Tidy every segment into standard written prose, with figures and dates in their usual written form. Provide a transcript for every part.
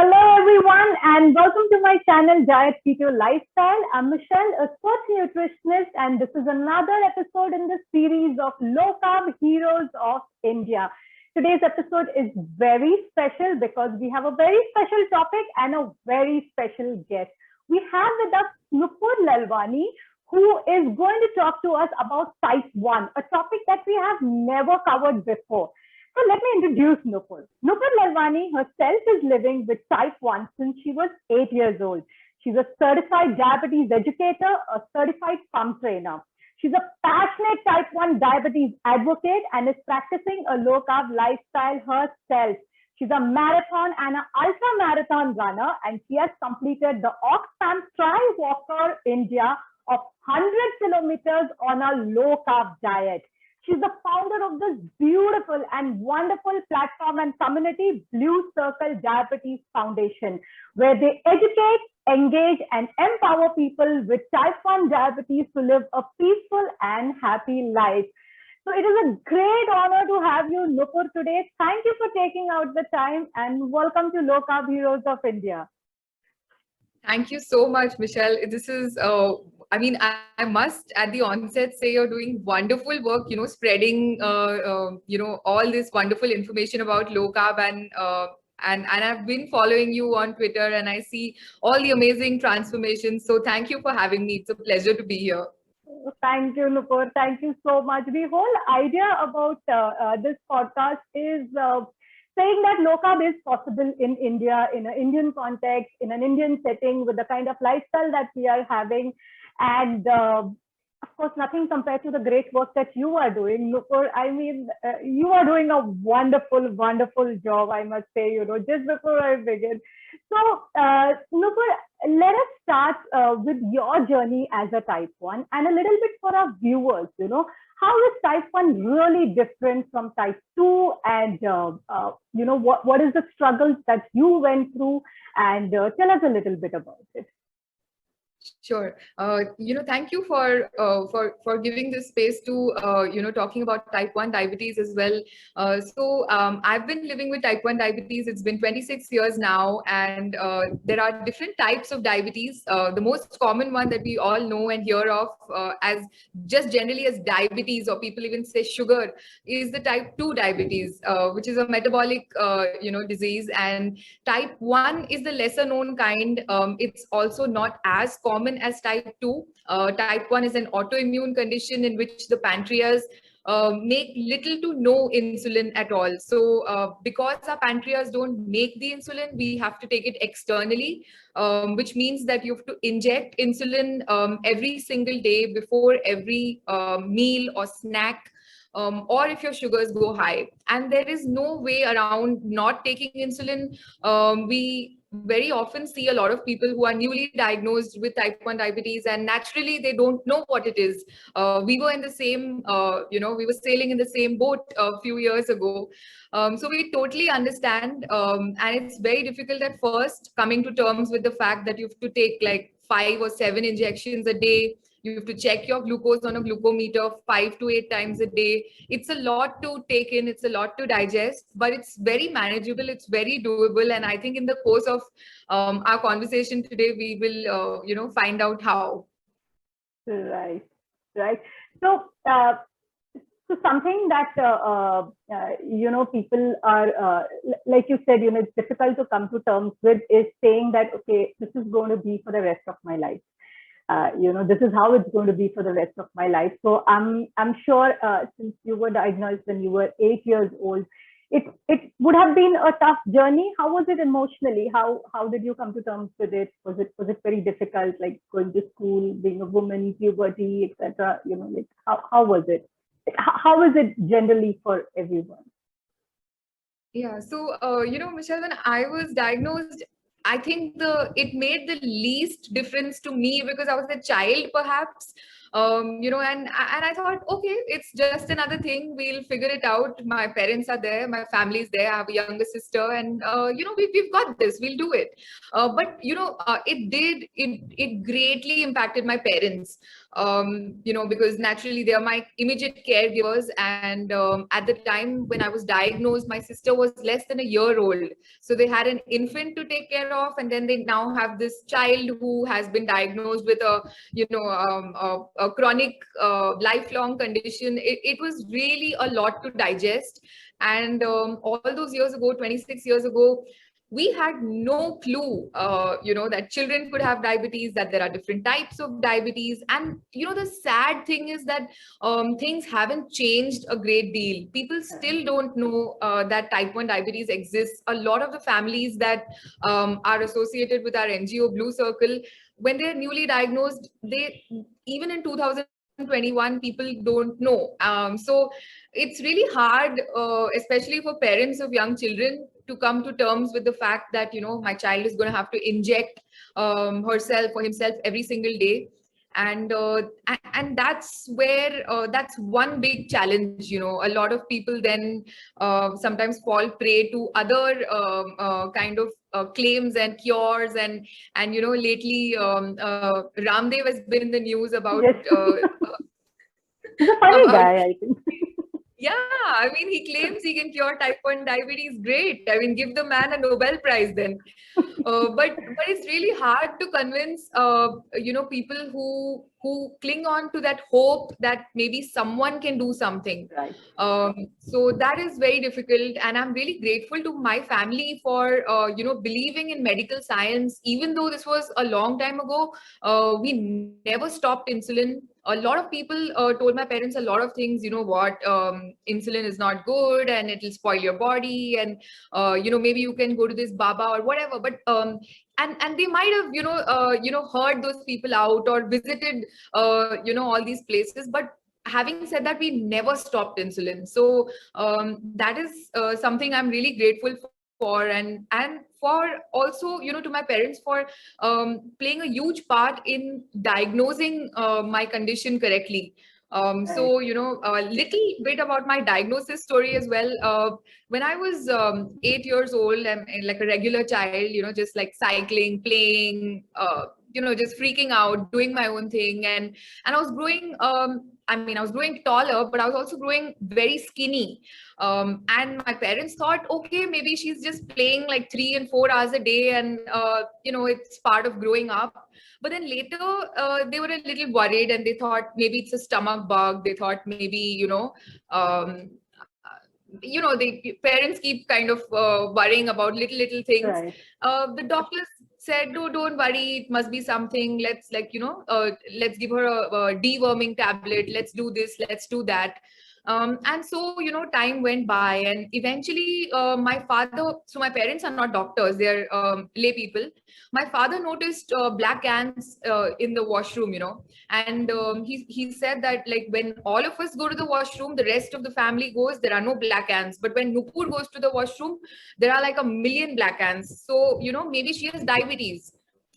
Hello, everyone, and welcome to my channel, Diet Keto Lifestyle. I'm Michelle, a sports nutritionist, and this is another episode in the series of Low Carb Heroes of India. Today's episode is very special because we have a very special topic and a very special guest. We have with us Nupur Lalwani, who is going to talk to us about type 1, a topic that we have never covered before. So let me introduce Nupur. Nupur Lalwani herself is living with type 1 since she was 8 years old. She's a certified diabetes educator, a certified pump trainer. She's a passionate type 1 diabetes advocate and is practicing a low carb lifestyle herself. She's a marathon and an ultra marathon runner, and she has completed the Oxfam Tri Walker India of 100 kilometers on a low carb diet. She's the founder of this beautiful and wonderful platform and community, Blue Circle Diabetes Foundation, where they educate, engage, and empower people with type 1 diabetes to live a peaceful and happy life. So it is a great honor to have you, Nupur, today. Thank you for taking out the time and welcome to Low Carb Heroes of India. Thank you so much, Michelle. This is, I must at the onset say you're doing wonderful work, spreading, all this wonderful information about low carb and I've been following you on Twitter and I see all the amazing transformations. So thank you for having me. It's a pleasure to be here. Thank you, Nupur. Thank you so much. The whole idea about this podcast is saying that low carb is possible in India, in an Indian context, in an Indian setting, with the kind of lifestyle that we are having. And of course, nothing compared to the great work that you are doing, Nupur. I mean, you are doing a wonderful, wonderful job, I must say, just before I begin. So, Nupur, let us start with your journey as a type 1 and a little bit for our viewers, how is type 1 really different from type 2? And, what is the struggles that you went through? And tell us a little bit about it. Sure. Thank you for giving this space to talking about type 1 diabetes as well. I've been living with type 1 diabetes. It's been 26 years now, and there are different types of diabetes. The most common one that we all know and hear of as just generally as diabetes, or people even say sugar, is the type 2 diabetes, which is a metabolic disease. And type 1 is the lesser known kind. It's also not as common as type 2. Type 1 is an autoimmune condition in which the pancreas make little to no insulin at all. So because our pancreas don't make the insulin, we have to take it externally, which means that you have to inject insulin every single day before every meal or snack. Or if your sugars go high, and there is no way around not taking insulin. We very often see a lot of people who are newly diagnosed with type 1 diabetes, and naturally they don't know what it is. We were in the same, we were sailing in the same boat a few years ago. So we totally understand, and it's very difficult at first coming to terms with the fact that you have to take like 5 or 7 injections a day. You have to check your glucose on a glucometer 5 to 8 times a day. It's a lot to take in. It's a lot to digest, but it's very manageable. It's very doable. And I think in the course of our conversation today, we will, find out how. Right, right. So, something that people are like you said, it's difficult to come to terms with is saying that, okay, this is going to be for the rest of my life. This is how it's going to be for the rest of my life. So I'm sure since you were diagnosed when you were 8 years old, it would have been a tough journey. How was it emotionally? How did you come to terms with it? Was it very difficult, like going to school, being a woman, puberty, etc.? Like how was it? How is it generally for everyone? Yeah. So Michelle, when I was diagnosed, I think it made the least difference to me because I was a child, perhaps. And I thought, okay, it's just another thing. We'll figure it out. My parents are there, my family's there. I have a younger sister, and we've got this. We'll do it. It greatly impacted my parents. Because naturally they are my immediate caregivers, and at the time when I was diagnosed, my sister was less than a year old. So they had an infant to take care of, and then they now have this child who has been diagnosed with a chronic lifelong condition. It was really a lot to digest. And all those years ago, 26 years ago, we had no clue, that children could have diabetes, that there are different types of diabetes. And, the sad thing is that things haven't changed a great deal. People still don't know that type 1 diabetes exists. A lot of the families that are associated with our NGO Blue Circle, when they're newly diagnosed, even in 2021, people don't know. So it's really hard, especially for parents of young children, to come to terms with the fact that, my child is going to have to inject herself or himself every single day. And that's where that's one big challenge. A lot of people then sometimes fall prey to other kind of claims and cures, and lately Ramdev has been in the news about Yes. He's a funny about guy, I think. yeah, I mean, he claims he can cure type 1 diabetes. Great. I mean, give the man a Nobel Prize then. But it's really hard to convince people who cling on to that hope that maybe someone can do something. Right. So that is very difficult, and I'm really grateful to my family for believing in medical science. Even though this was a long time ago, we never stopped insulin. A lot of people told my parents a lot of things. Insulin is not good and it will spoil your body, and maybe you can go to this Baba or whatever. But and they might have heard those people out or visited all these places. But having said that, we never stopped insulin. So that is something I'm really grateful for, and for also to my parents for playing a huge part in diagnosing my condition correctly. So a little bit about my diagnosis story as well. When I was 8 years old, I'm like a regular child, just like cycling, playing, just freaking out, doing my own thing. And I was growing, I was growing taller, but I was also growing very skinny. And my parents thought, okay, maybe she's just playing like 3 and 4 hours a day, and it's part of growing up. But then later, they were a little worried, and they thought maybe it's a stomach bug. They thought maybe the parents keep kind of worrying about little things. Right. The doctors said, no, don't worry, it must be something. Let's let's give her a deworming tablet. Let's do this, let's do that. And so, time went by, and eventually my parents are not doctors, they're lay people. My father noticed black ants in the washroom, and he said that, like, when all of us go to the washroom, the rest of the family goes, there are no black ants. But when Nupur goes to the washroom, there are like a million black ants. So, maybe she has diabetes.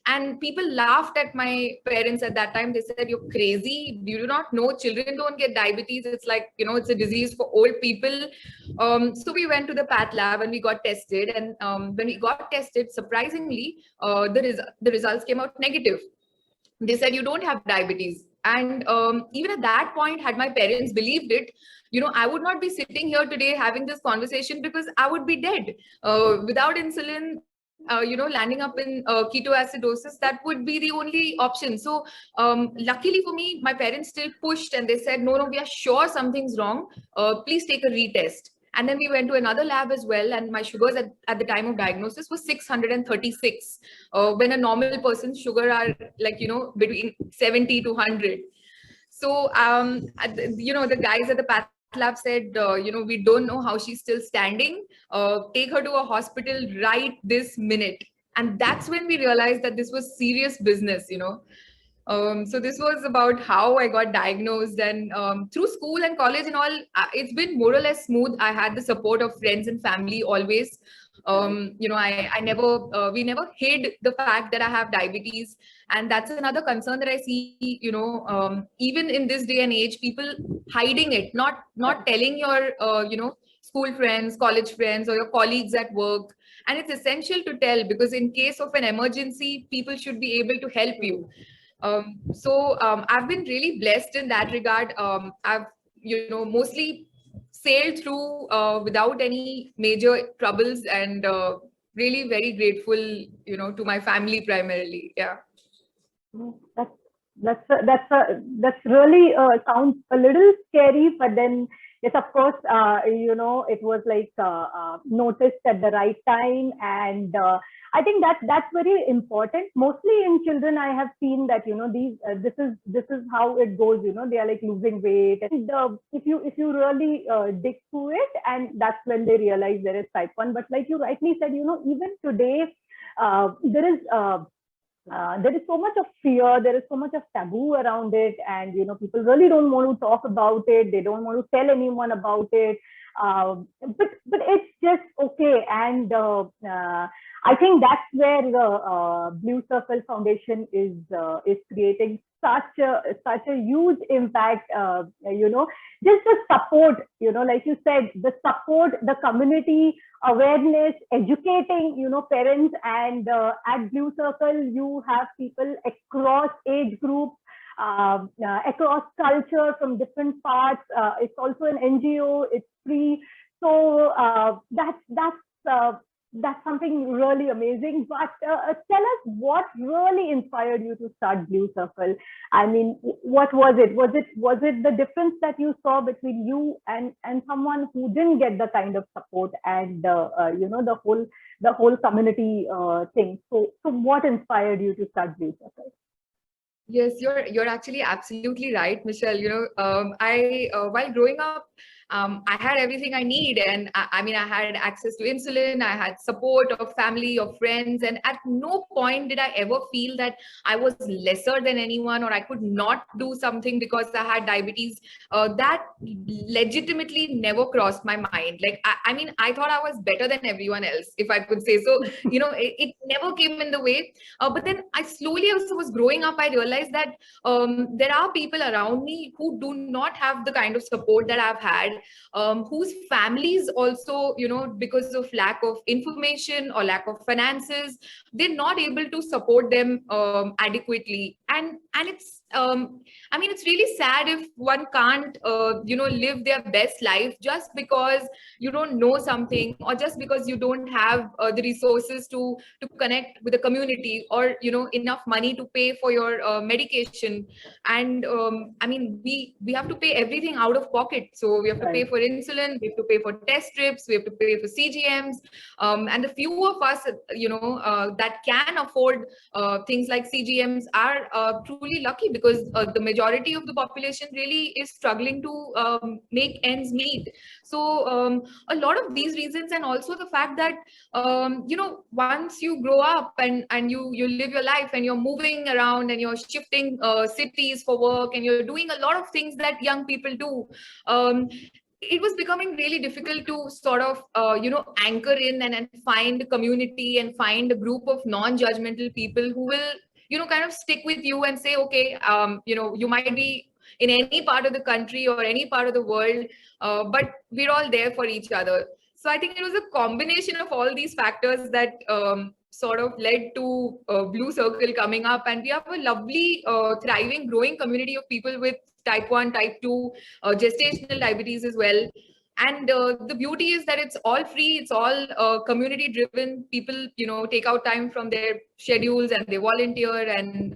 And people laughed at my parents at that time. They said, you're crazy. You do not know children don't get diabetes. It's like, it's a disease for old people. So we went to the path lab and we got tested. And when we got tested, surprisingly, the results came out negative. They said, you don't have diabetes. And even at that point, had my parents believed it, I would not be sitting here today having this conversation, because I would be dead. Without insulin, landing up in ketoacidosis, that would be the only option. So luckily for me, my parents still pushed, and they said, no, we are sure something's wrong. Please take a retest. And then we went to another lab as well, and my sugars at the time of diagnosis was 636, when a normal person's sugar are like, between 70 to 100. So, the guys at the path lab said, we don't know how she's still standing. Take her to a hospital right this minute. And that's when we realized that this was serious business, So this was about how I got diagnosed. And through school and college and all, it's been more or less smooth. I had the support of friends and family always. I never, we never hid the fact that I have diabetes. And that's another concern that I see, even in this day and age, people hiding it, not telling your, school friends, college friends, or your colleagues at work. And it's essential to tell, because in case of an emergency, people should be able to help you. I've been really blessed in that regard. I've, mostly sailed through without any major troubles, and really very grateful, to my family primarily. Yeah. That's that's really sounds a little scary, but then yes, of course, it was like noticed at the right time, and I think that that's very important. Mostly in children, I have seen that these this is how it goes. They are like losing weight, and if you really dig through it, and that's when they realize there is type one. But like you rightly said, even today, there is so much of fear, there is so much of taboo around it, and people really don't want to talk about it, they don't want to tell anyone about it. But it's just okay, and I think that's where the Blue Circle Foundation is creating such a huge impact. Just the support, like you said, the support, the community awareness, educating, parents, and at Blue Circle, you have people across age groups, across culture from different parts. It's also an NGO. It's free, so that's something really amazing. But tell us what really inspired you to start Blue Circle. I mean, what was it? Was it the difference that you saw between you and someone who didn't get the kind of support, and the whole community thing? So what inspired you to start Blue Circle? Yes, you're actually absolutely right, Michelle. I while growing up, I had everything I need, and I mean, I had access to insulin, I had support of family, of friends, and at no point did I ever feel that I was lesser than anyone, or I could not do something because I had diabetes. That legitimately never crossed my mind. Like, I mean, I thought I was better than everyone else, if I could say so. It never came in the way. But then I slowly, as I was growing up, I realized that there are people around me who do not have the kind of support that I've had, whose families also, because of lack of information or lack of finances, they're not able to support them adequately. And it's I mean, it's really sad if one can't live their best life just because you don't know something, or just because you don't have the resources to connect with the community, or enough money to pay for your medication. And I mean, we have to pay everything out of pocket. So we have to pay Right. for insulin, we have to pay for test strips, we have to pay for CGMs, and the few of us that can afford things like CGMs are truly lucky, because the majority of the population really is struggling to make ends meet. So a lot of these reasons, and also the fact that once you grow up and you live your life, and you're moving around, and you're shifting cities for work, and you're doing a lot of things that young people do, it was becoming really difficult to sort of anchor in and find a community, and find a group of non-judgmental people who will kind of stick with you and say, okay, you might be in any part of the country or any part of the world, but we're all there for each other. So I think it was a combination of all these factors that sort of led to Blue Circle coming up. And we have a lovely, thriving, growing community of people with type 1, type 2, gestational diabetes as well. And the beauty is that it's all free, it's all community driven. People, take out time from their schedules, and they volunteer. And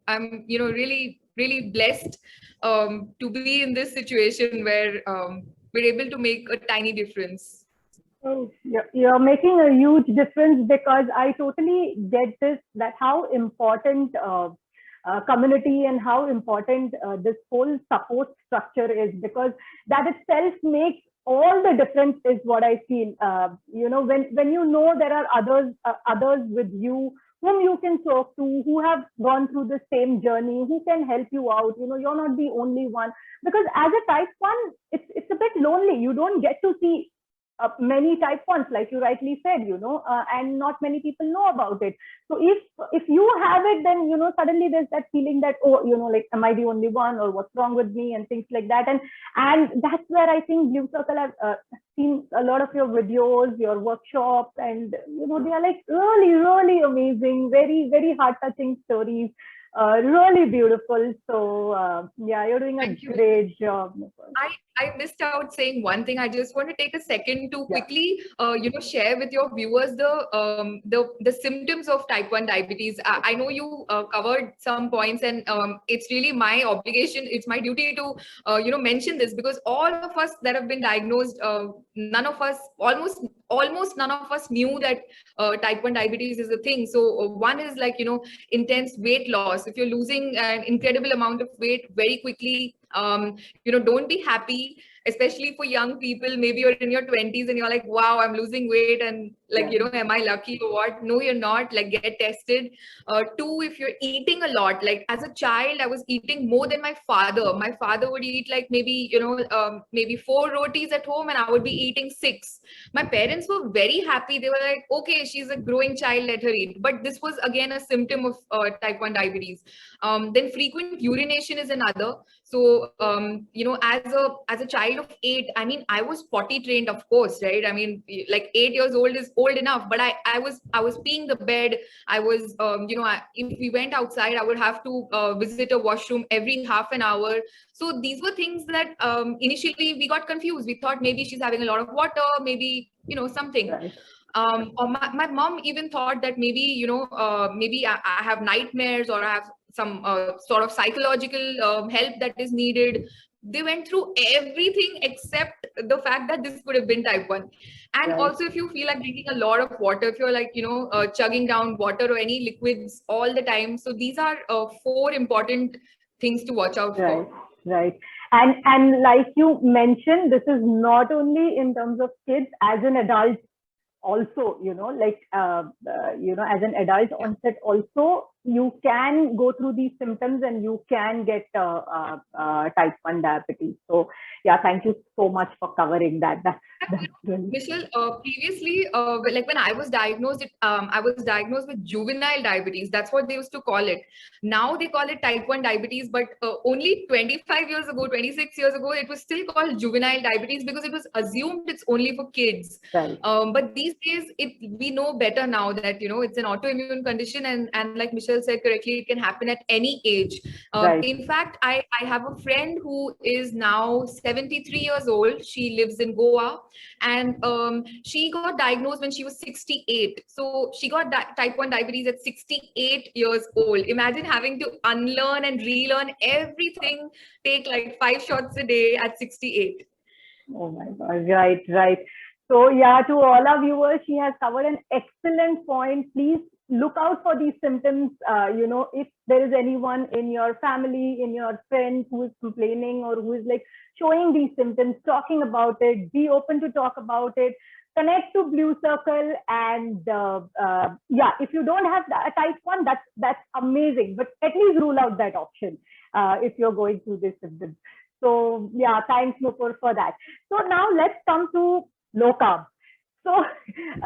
I'm, really, really blessed to be in this situation where we're able to make a tiny difference. Oh, you're making a huge difference, because I totally get this, that how important community and how important this whole support structure is, because that itself makes all the difference, is what I feel. When there are others with you whom you can talk to, who have gone through the same journey, who can help you out. You're not the only one, because as a type one, it's a bit lonely. You don't get to see many type 1s, like you rightly said, and not many people know about it. So if you have it, then, suddenly there's that feeling that, oh, like, am I the only one, or what's wrong with me, and things like that. And that's where I think Blue Circle, I've seen a lot of your videos, your workshops, and, they are like really, really amazing, very, very heart touching stories. Really beautiful. So yeah, you're doing a Thank you. great job. I missed out saying one thing. I just want to take a second to Yeah. quickly, share with your viewers the symptoms of type 1 diabetes. I know you covered some points, and it's really my obligation. It's my duty to, mention this, because all of us that have been diagnosed, none of us, almost none of us knew that type 1 diabetes is a thing. So one is like, intense weight loss. If you're losing an incredible amount of weight very quickly, don't be happy, especially for young people. Maybe you're in your 20s and you're like, wow, I'm losing weight, and like, Yeah. am I lucky or what? No, you're not. Like, get tested. Two, if you're eating a lot, like as a child, I was eating more than my father. My father would eat like maybe, maybe 4 rotis at home, and I would be eating 6. My parents were very happy. They were like, okay, she's a growing child, let her eat. But this was again a symptom of type 1 diabetes. Then frequent urination is another. So, as a child of 8, I mean, I was potty trained, of course, right? I mean, like 8 years old is old enough, but I was peeing the bed. I was, if we went outside, I would have to visit a washroom every half an hour. So these were things that initially we got confused. We thought maybe she's having a lot of water, maybe, something. Right. Or my mom even thought that maybe, maybe I have nightmares, or I have some sort of psychological help that is needed. They went through everything except the fact that this could have been type 1. And Right. also, if you feel like drinking a lot of water, if you're like, chugging down water or any liquids all the time. So these are 4 important things to watch out Right. for. Right. And like you mentioned, this is not only in terms of kids, as an adult also, like, as an adult onset also, you can go through these symptoms and you can get type 1 diabetes. So yeah, thank you so much for covering that. That's really. Michelle, previously, like when I was diagnosed, I was diagnosed with juvenile diabetes. That's what they used to call it. Now they call it type 1 diabetes, but only 25 years ago, 26 years ago, it was still called juvenile diabetes, because it was assumed it's only for kids. Right. But these days, we know better now that, it's an autoimmune condition, and like Michelle said correctly, it can happen at any age. Right. In fact, I have a friend who is now 73 years old. She lives in Goa, and she got diagnosed when she was 68. So she got type 1 diabetes at 68 years old. Imagine having to unlearn and relearn everything, take like 5 shots a day at 68. Oh my God. Right. Right. So yeah, to all our viewers, she has covered an excellent point. Please look out for these symptoms. If there is anyone in your family, in your friends who is complaining, or who is like showing these symptoms, talking about it, be open to talk about it. Connect to Blue Circle, and yeah, if you don't have a type 1, that's amazing. But at least rule out that option if you're going through this symptoms. So yeah, thanks, Nupur, for that. So now let's come to low carb. So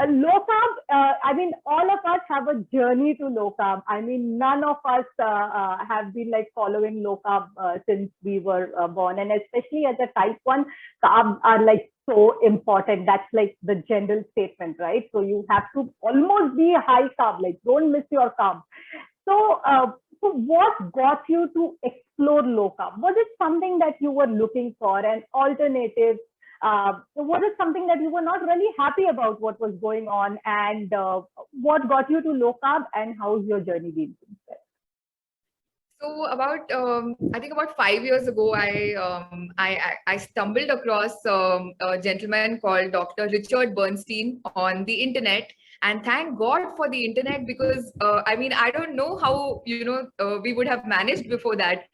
low carb, I mean, all of us have a journey to low carb. I mean, none of us have been like following low carb since we were born. And especially as a type 1, carbs are like so important. That's like the general statement, right? So you have to almost be high carb, like don't miss your carb. So, so what got you to explore low carb? Was it something that you were looking for, an alternative? Was it something that you were not really happy about what was going on? And what got you to low carb, and how's your journey been since then? So I think about 5 years ago, I stumbled across a gentleman called Dr. Richard Bernstein on the internet. And thank God for the internet, because I mean, I don't know how, we would have managed before that.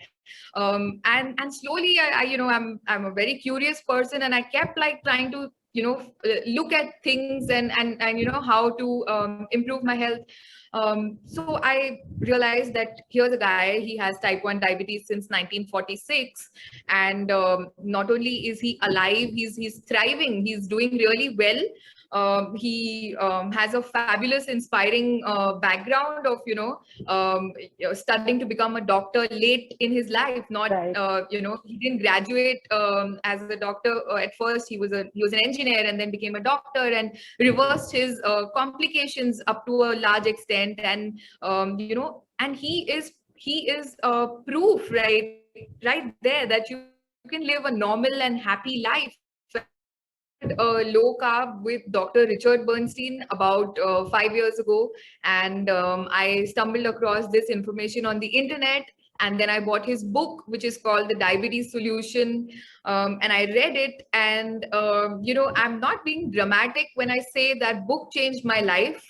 And slowly, I'm a very curious person, and I kept like trying to, look at things and how to improve my health. So I realized that here's a guy, he has type 1 diabetes since 1946. And not only is he alive, he's thriving, he's doing really well. He has a fabulous, inspiring background of, studying to become a doctor late in his life. Not, Right. he didn't graduate as a doctor at first. He was an engineer and then became a doctor and reversed his complications up to a large extent. And and he is proof right there that you can live a normal and happy life. Low carb with Dr. Richard Bernstein about 5 years ago, and I stumbled across this information on the internet. And then I bought his book, which is called The Diabetes Solution, and I read it. And I'm not being dramatic when I say that book changed my life.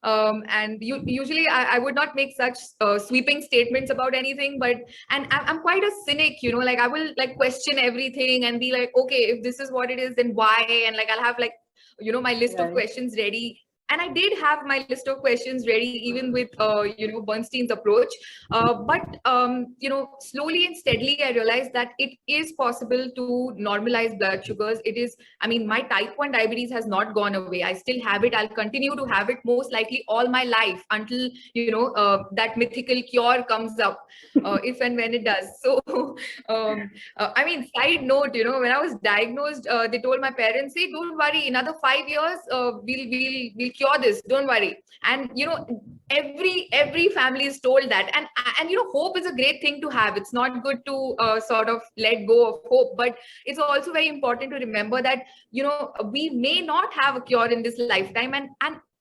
And usually I would not make such sweeping statements about anything, but and I'm quite a cynic, like I will like question everything and be like, okay, if this is what it is, then why? And like I'll have like my list of Right. questions ready. And I did have my list of questions ready, even with Bernstein's approach. But slowly and steadily, I realized that it is possible to normalize blood sugars. It is, I mean, my type 1 diabetes has not gone away. I still have it. I'll continue to have it most likely all my life until that mythical cure comes up, if and when it does. So, I mean, side note, when I was diagnosed, they told my parents, "Say, don't worry, another 5 years, we'll cure this. Don't worry." And every family is told that. And hope is a great thing to have. It's not good to sort of let go of hope, but it's also very important to remember that we may not have a cure in this lifetime, and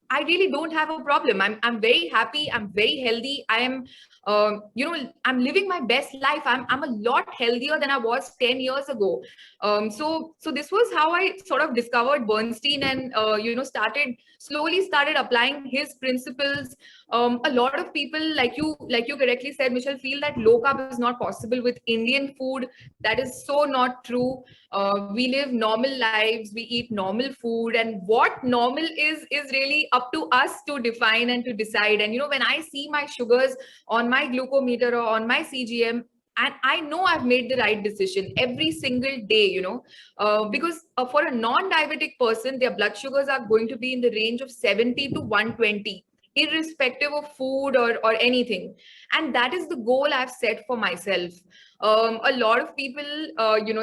I really don't have a problem. I'm very happy. I'm very healthy. I am, I'm living my best life. I'm a lot healthier than I was 10 years ago. So this was how I sort of discovered Bernstein, and slowly started applying his principles. A lot of people, like you correctly said, Michelle, feel that low carb is not possible with Indian food. That is so not true. We live normal lives, we eat normal food, and what normal is really up to us to define and to decide. And when I see my sugars on my glucometer or on my CGM, and I know I've made the right decision every single day, because for a non-diabetic person, their blood sugars are going to be in the range of 70 to 120, irrespective of food or anything. And that is the goal I've set for myself. A lot of people,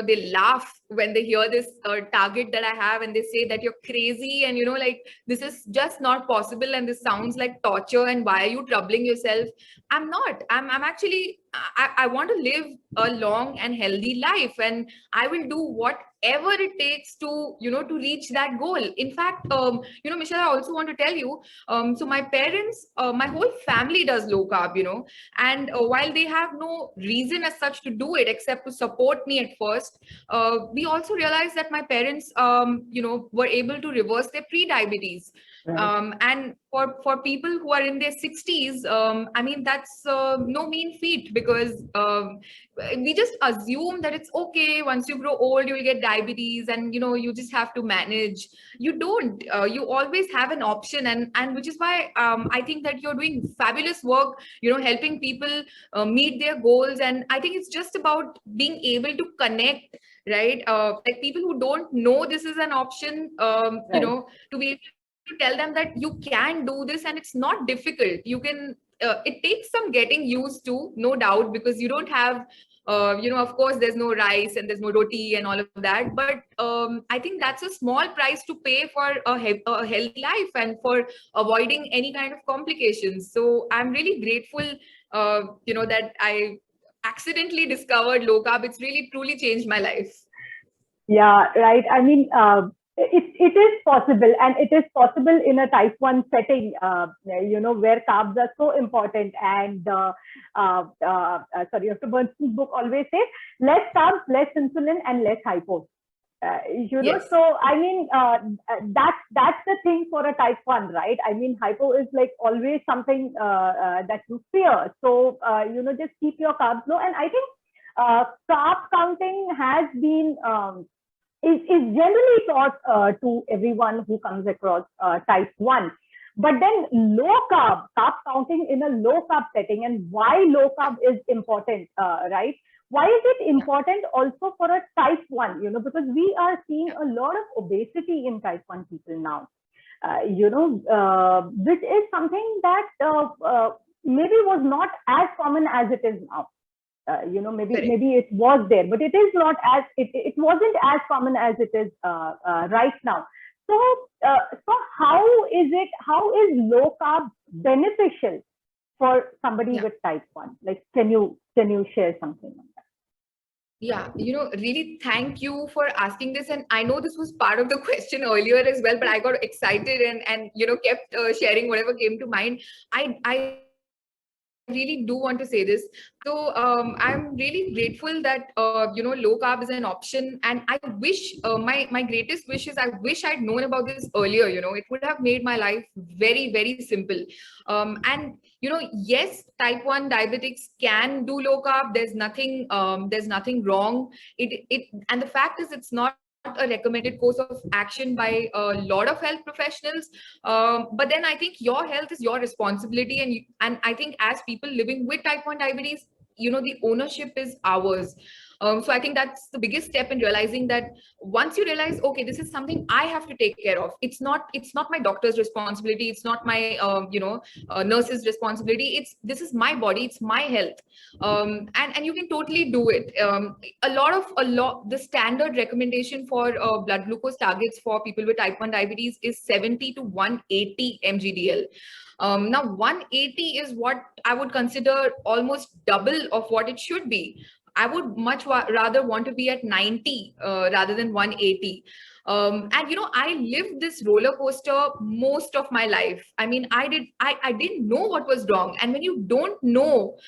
they laugh when they hear this target that I have, and they say that you're crazy, and like this is just not possible, and this sounds like torture, and why are you troubling yourself? I'm not. I'm actually, I want to live a long and healthy life, and I will do whatever it takes to to reach that goal. In fact, Michelle, I also want to tell you, so my parents, my whole family does low carb, and while they have no reason as such to do it except to support me at first, we also realized that my parents, were able to reverse their pre-diabetes. Right. And for people who are in their 60s, I mean, that's no mean feat, because we just assume that it's okay. Once you grow old, you'll get diabetes, and you just have to manage. You don't. You always have an option, and which is why I think that you're doing fabulous work, helping people meet their goals. And I think it's just about being able to connect, right? Like people who don't know this is an option, Right. to be able to tell them that you can do this, and it's not difficult. You can. It takes some getting used to, no doubt, because you don't have, of course, there's no rice and there's no roti and all of that. But I think that's a small price to pay for a healthy life and for avoiding any kind of complications. So I'm really grateful, that I accidentally discovered low carb. It's really truly changed my life. Yeah, right. I mean, it is possible, and it is possible in a type 1 setting, where carbs are so important. And sorry, Dr. Bernstein's book always says less carbs, less insulin, and less hypo. Yes. So I mean, that's the thing for a type 1, right? I mean, hypo is like always something that you fear. So just keep your carbs low. And I think carb counting has been is generally taught to everyone who comes across type 1. But then low carb counting in a low carb setting, and why low carb is important, right? Why is it important also for a type 1? Because we are seeing a lot of obesity in type 1 people now. Which is something that maybe was not as common as it is now. Maybe it was there, but it is not as it wasn't as common as it is right now. So how is low carb beneficial for somebody with type 1? Like, can you share something on that? Yeah, really thank you for asking this. And I know this was part of the question earlier as well, but I got excited and kept sharing whatever came to mind. I really do want to say this. So I'm really grateful that low carb is an option, and I wish my greatest wish is I wish I'd known about this earlier. It would have made my life very, very simple. And yes, type 1 diabetics can do low carb. There's nothing wrong. And the fact is, it's not a recommended course of action by a lot of health professionals, but then I think your health is your responsibility, and I think as people living with type 1 diabetes, the ownership is ours. So I think that's the biggest step in realizing that once you realize, okay, this is something I have to take care of. It's not my doctor's responsibility. It's not my nurse's responsibility. This is my body. It's my health, and you can totally do it. The standard recommendation for blood glucose targets for people with type 1 diabetes is 70 to 180 mgdl. Now 180 is what I would consider almost double of what it should be. I would much rather want to be at 90 rather than 180. And I lived this roller coaster most of my life. I mean, I didn't know what was wrong. And when you don't know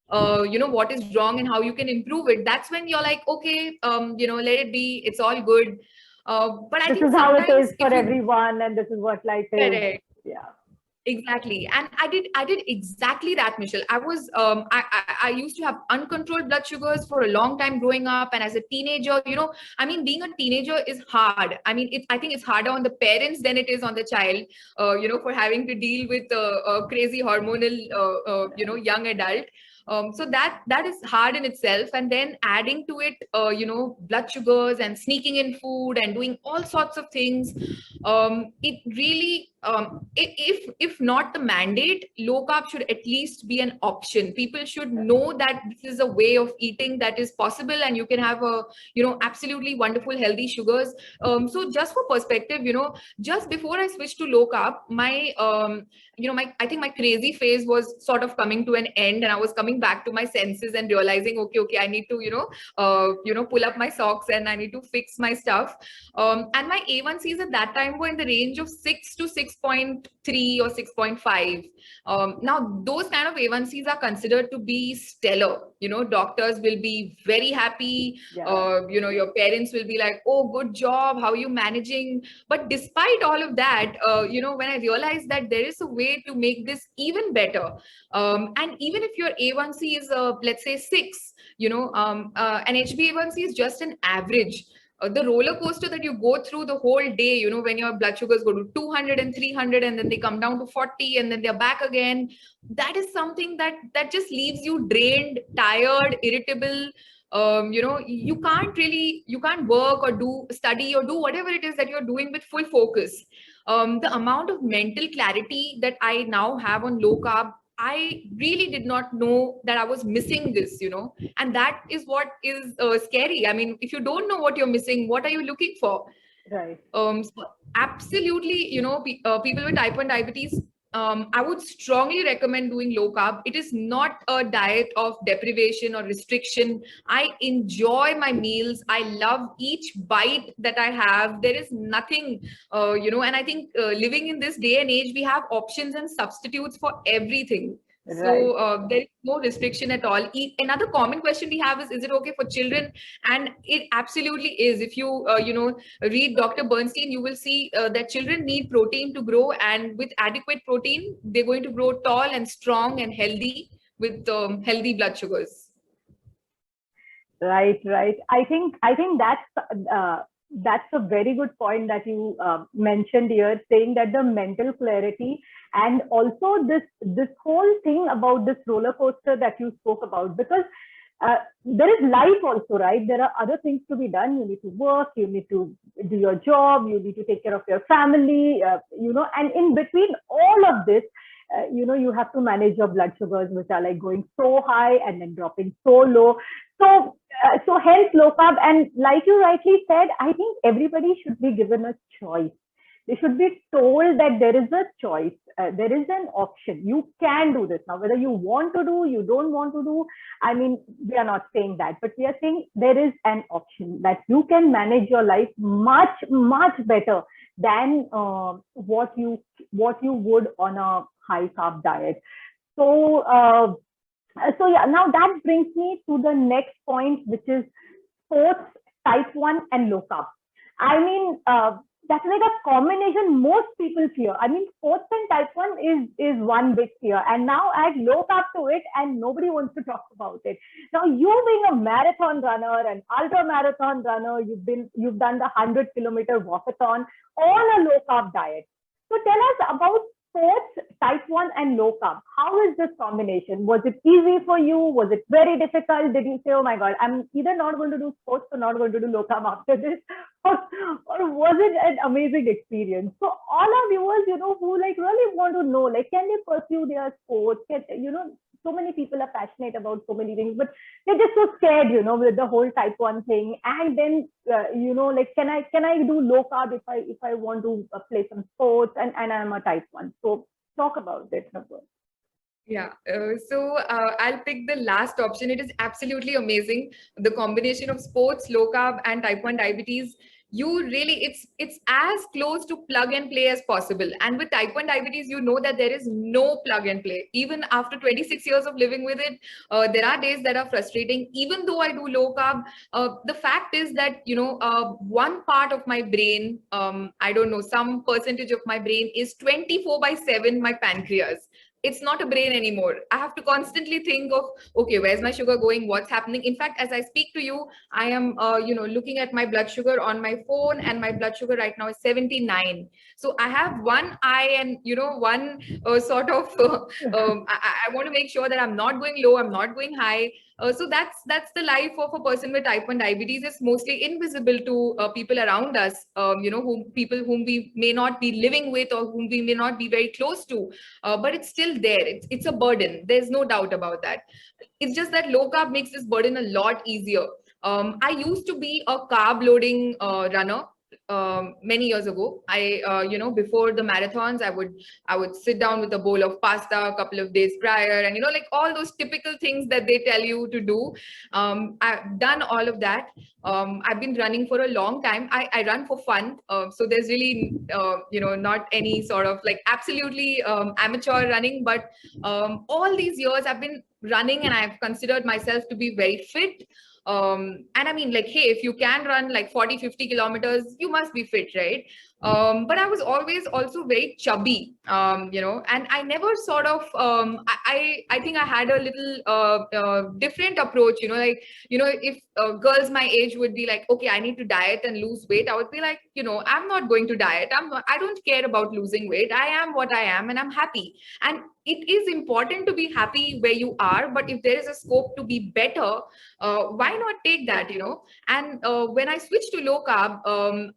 what is wrong and how you can improve it, that's when you're like, okay, let it be, it's all good. But I think this is how it is for everyone, and this is what life is. Correct. Yeah. Exactly. And I did exactly that, Michelle. I was I used to have uncontrolled blood sugars for a long time growing up, and as a teenager, I mean, being a teenager is hard. I mean, I think it's harder on the parents than it is on the child, for having to deal with a crazy hormonal young adult. So that is hard in itself, and then adding to it blood sugars and sneaking in food and doing all sorts of things. It really if not the mandate, low carb should at least be an option. People should know that this is a way of eating that is possible, and you can have a absolutely wonderful healthy sugars. So just for perspective, just before I switched to low carb, my I think my crazy phase was sort of coming to an end, and I was coming back to my senses and realizing, okay, I need to pull up my socks and I need to fix my stuff. And my A1Cs at that time were in the range of 6 to 6.3 or 6.5. Now those kind of A1Cs are considered to be stellar. Doctors will be very happy. Yeah. Your parents will be like, oh, good job, how are you managing? But despite all of that, when I realized that there is a way to make this even better, and even if your A1C is let's say 6, an HbA1c is just an average. The roller coaster that you go through the whole day, when your blood sugars go to 200 and 300, and then they come down to 40, and then they're back again, that is something that just leaves you drained, tired, irritable. You can't work or study or do whatever it is that you're doing with full focus. The amount of mental clarity that I now have on low carb, I really did not know that I was missing this, and that is what is scary. I mean, if you don't know what you're missing, what are you looking for? Right. So absolutely, people with type 1 diabetes, I would strongly recommend doing low carb. It is not a diet of deprivation or restriction. I enjoy my meals. I love each bite that I have. There is nothing, and I think living in this day and age, we have options and substitutes for everything. Right. So there is no restriction at all. Another common question we have is it okay for children? And it absolutely is. If you, read Dr. Bernstein, you will see that children need protein to grow, and with adequate protein, they're going to grow tall and strong and healthy with healthy blood sugars. Right. I think that's That's a very good point that you mentioned here, saying that the mental clarity and also this whole thing about this roller coaster that you spoke about, because there is life also, right? There are other things to be done. You need to work, you need to do your job, you need to take care of your family, and in between all of this, you have to manage your blood sugars, which are like going so high and then dropping so low. So hence low carb. And like you rightly said, I think everybody should be given a choice. They should be told that there is a choice, there is an option. You can do this now, whether you want to do, you don't want to do. I mean, we are not saying that, but we are saying there is an option that you can manage your life much, much better than what you would on a high carb diet. So, yeah, now that brings me to the next point, which is sports, type 1 and low carb. I mean, that's like a combination most people fear. I mean, sports and type 1 is one big fear. And now add low carb to it and nobody wants to talk about it. Now, you being a marathon runner, an ultra marathon runner, you've done the 100-kilometer walkathon on a low carb diet. So tell us about sports, type 1 and low carb. How is this combination? Was it easy for you? Was it very difficult? Did you say, oh my God, I'm either not going to do sports or not going to do low carb after this? Or was it an amazing experience? So all our viewers, who like really want to know, like, can they pursue their sports? So many people are passionate about so many things, but they're just so scared, with the whole type 1 thing. And then, like, can I do low carb if I want to play some sports and I'm a type 1? So talk about it, Nupur. Yeah, I'll pick the last option. It is absolutely amazing. The combination of sports, low carb, and type 1 diabetes. It's as close to plug and play as possible. And with type 1 diabetes, you know that there is no plug and play. Even after 26 years of living with it, there are days that are frustrating. Even though I do low carb, the fact is that, one part of my brain, I don't know, some percentage of my brain is 24/7 my pancreas. It's not a brain anymore. I have to constantly think of, okay, where's my sugar going? What's happening? In fact, as I speak to you, I am, looking at my blood sugar on my phone, and my blood sugar right now is 79. So I have one eye and, one sort of, I want to make sure that I'm not going low, I'm not going high. So that's the life of a person with type 1 diabetes. Is mostly invisible to people around us, whom we may not be living with or whom we may not be very close to, but it's still there. It's a burden. There's no doubt about that. It's just that low carb makes this burden a lot easier. I used to be a carb loading runner. Many years ago, before the marathons, I would sit down with a bowl of pasta a couple of days prior, and like all those typical things that they tell you to do. I've done all of that. I've been running for a long time. I run for fun, so there's really not any sort of like absolutely amateur running, but all these years I've been running, and I've considered myself to be very fit. And I mean, like, hey, if you can run like 40-50 kilometers, you must be fit, right? But I was always also very chubby, and I never sort of, I think I had a little different approach, if girls my age would be like, okay, I need to diet and lose weight, I would be like, I'm not going to diet. I don't care about losing weight. I am what I am, and I'm happy. And it is important to be happy where you are, but if there is a scope to be better, why not take that, And when I switched to low carb,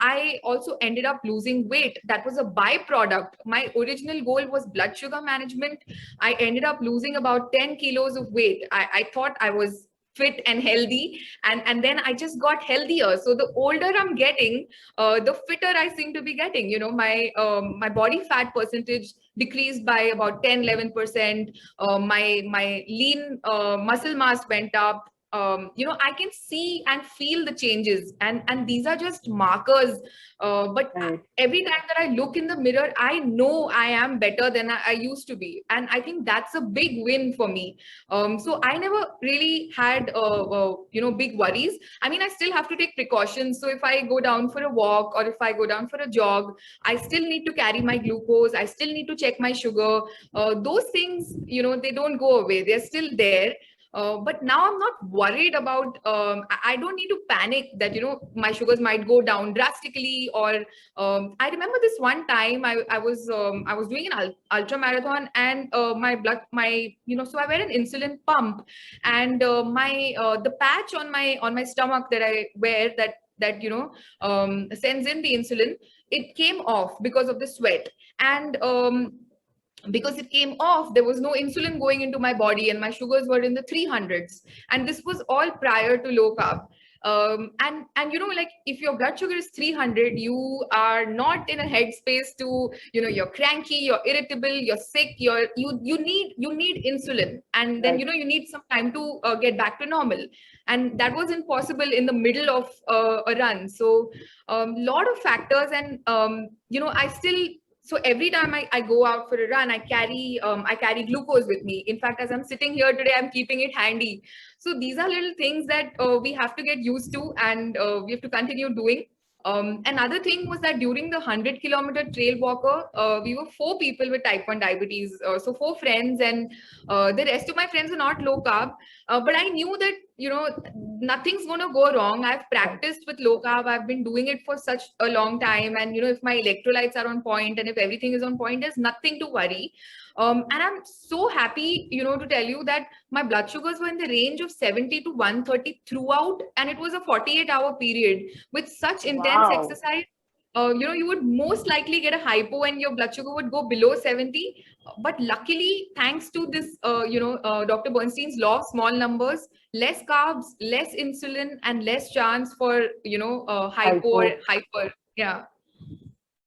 I also ended up losing weight. That was a byproduct. My original goal was blood sugar management. I ended up losing about 10 kilos of weight. I thought I was fit and healthy, and then I just got healthier. So the older I'm getting, the fitter I seem to be getting. My body fat percentage decreased by about 10-11%. My lean muscle mass went up. I can see and feel the changes, and these are just markers. But Right. every time that I look in the mirror, I know I am better than I used to be, and I think that's a big win for me. So I never really had big worries. I mean, I still have to take precautions. So if I go down for a walk or if I go down for a jog, I still need to carry my glucose. I still need to check my sugar. Those things, they don't go away. They're still there. But now I'm not worried about, I don't need to panic that, my sugars might go down drastically. Or I remember this one time I was doing an ultra marathon, and my blood, so I wear an insulin pump, and the patch on my stomach that I wear, that sends in the insulin, it came off because of the sweat. And because it came off, there was no insulin going into my body, and my sugars were in the 300s. And this was all prior to low carb. And like, if your blood sugar is 300, you are not in a headspace to, you're cranky, you're irritable, you're sick, you need insulin. And then, Right. you need some time to get back to normal. And that was impossible in the middle of a run. So lot of factors. And I still, so every time I go out for a run, I carry glucose with me. In fact, as I'm sitting here today, I'm keeping it handy. So these are little things that we have to get used to, and we have to continue doing. Another thing was that during the 100-kilometer trail walker, we were 4 people with type 1 diabetes. So 4 friends, and the rest of my friends are not low carb. But I knew that, nothing's going to go wrong. I've practiced with low carb. I've been doing it for such a long time. And, if my electrolytes are on point and if everything is on point, there's nothing to worry. And I'm so happy, to tell you that my blood sugars were in the range of 70 to 130 throughout. And it was a 48-hour period with such intense Wow. exercise. You would most likely get a hypo and your blood sugar would go below 70. But luckily, thanks to this, Dr. Bernstein's law of small numbers, less carbs, less insulin, and less chance for, hypo or hyper. Yeah.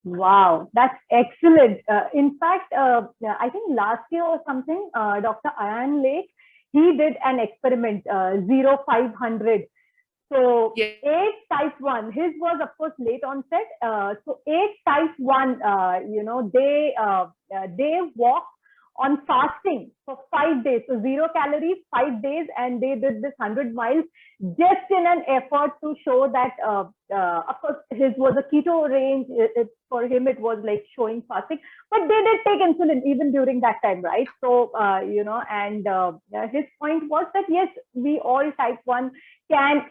Wow, that's excellent. In fact, yeah, I think last year or something, Dr. Ayan Lake, he did an experiment, 0500. So Yeah. 8 type 1, his was of course late onset. So 8 type 1, they walk on fasting for 5 days. So 0 calories, 5 days, and they did this 100 miles just in an effort to show that, of course, his was a keto range. For him, it was like showing fasting, but they did take insulin even during that time, right? So, and his point was that yes, we all type 1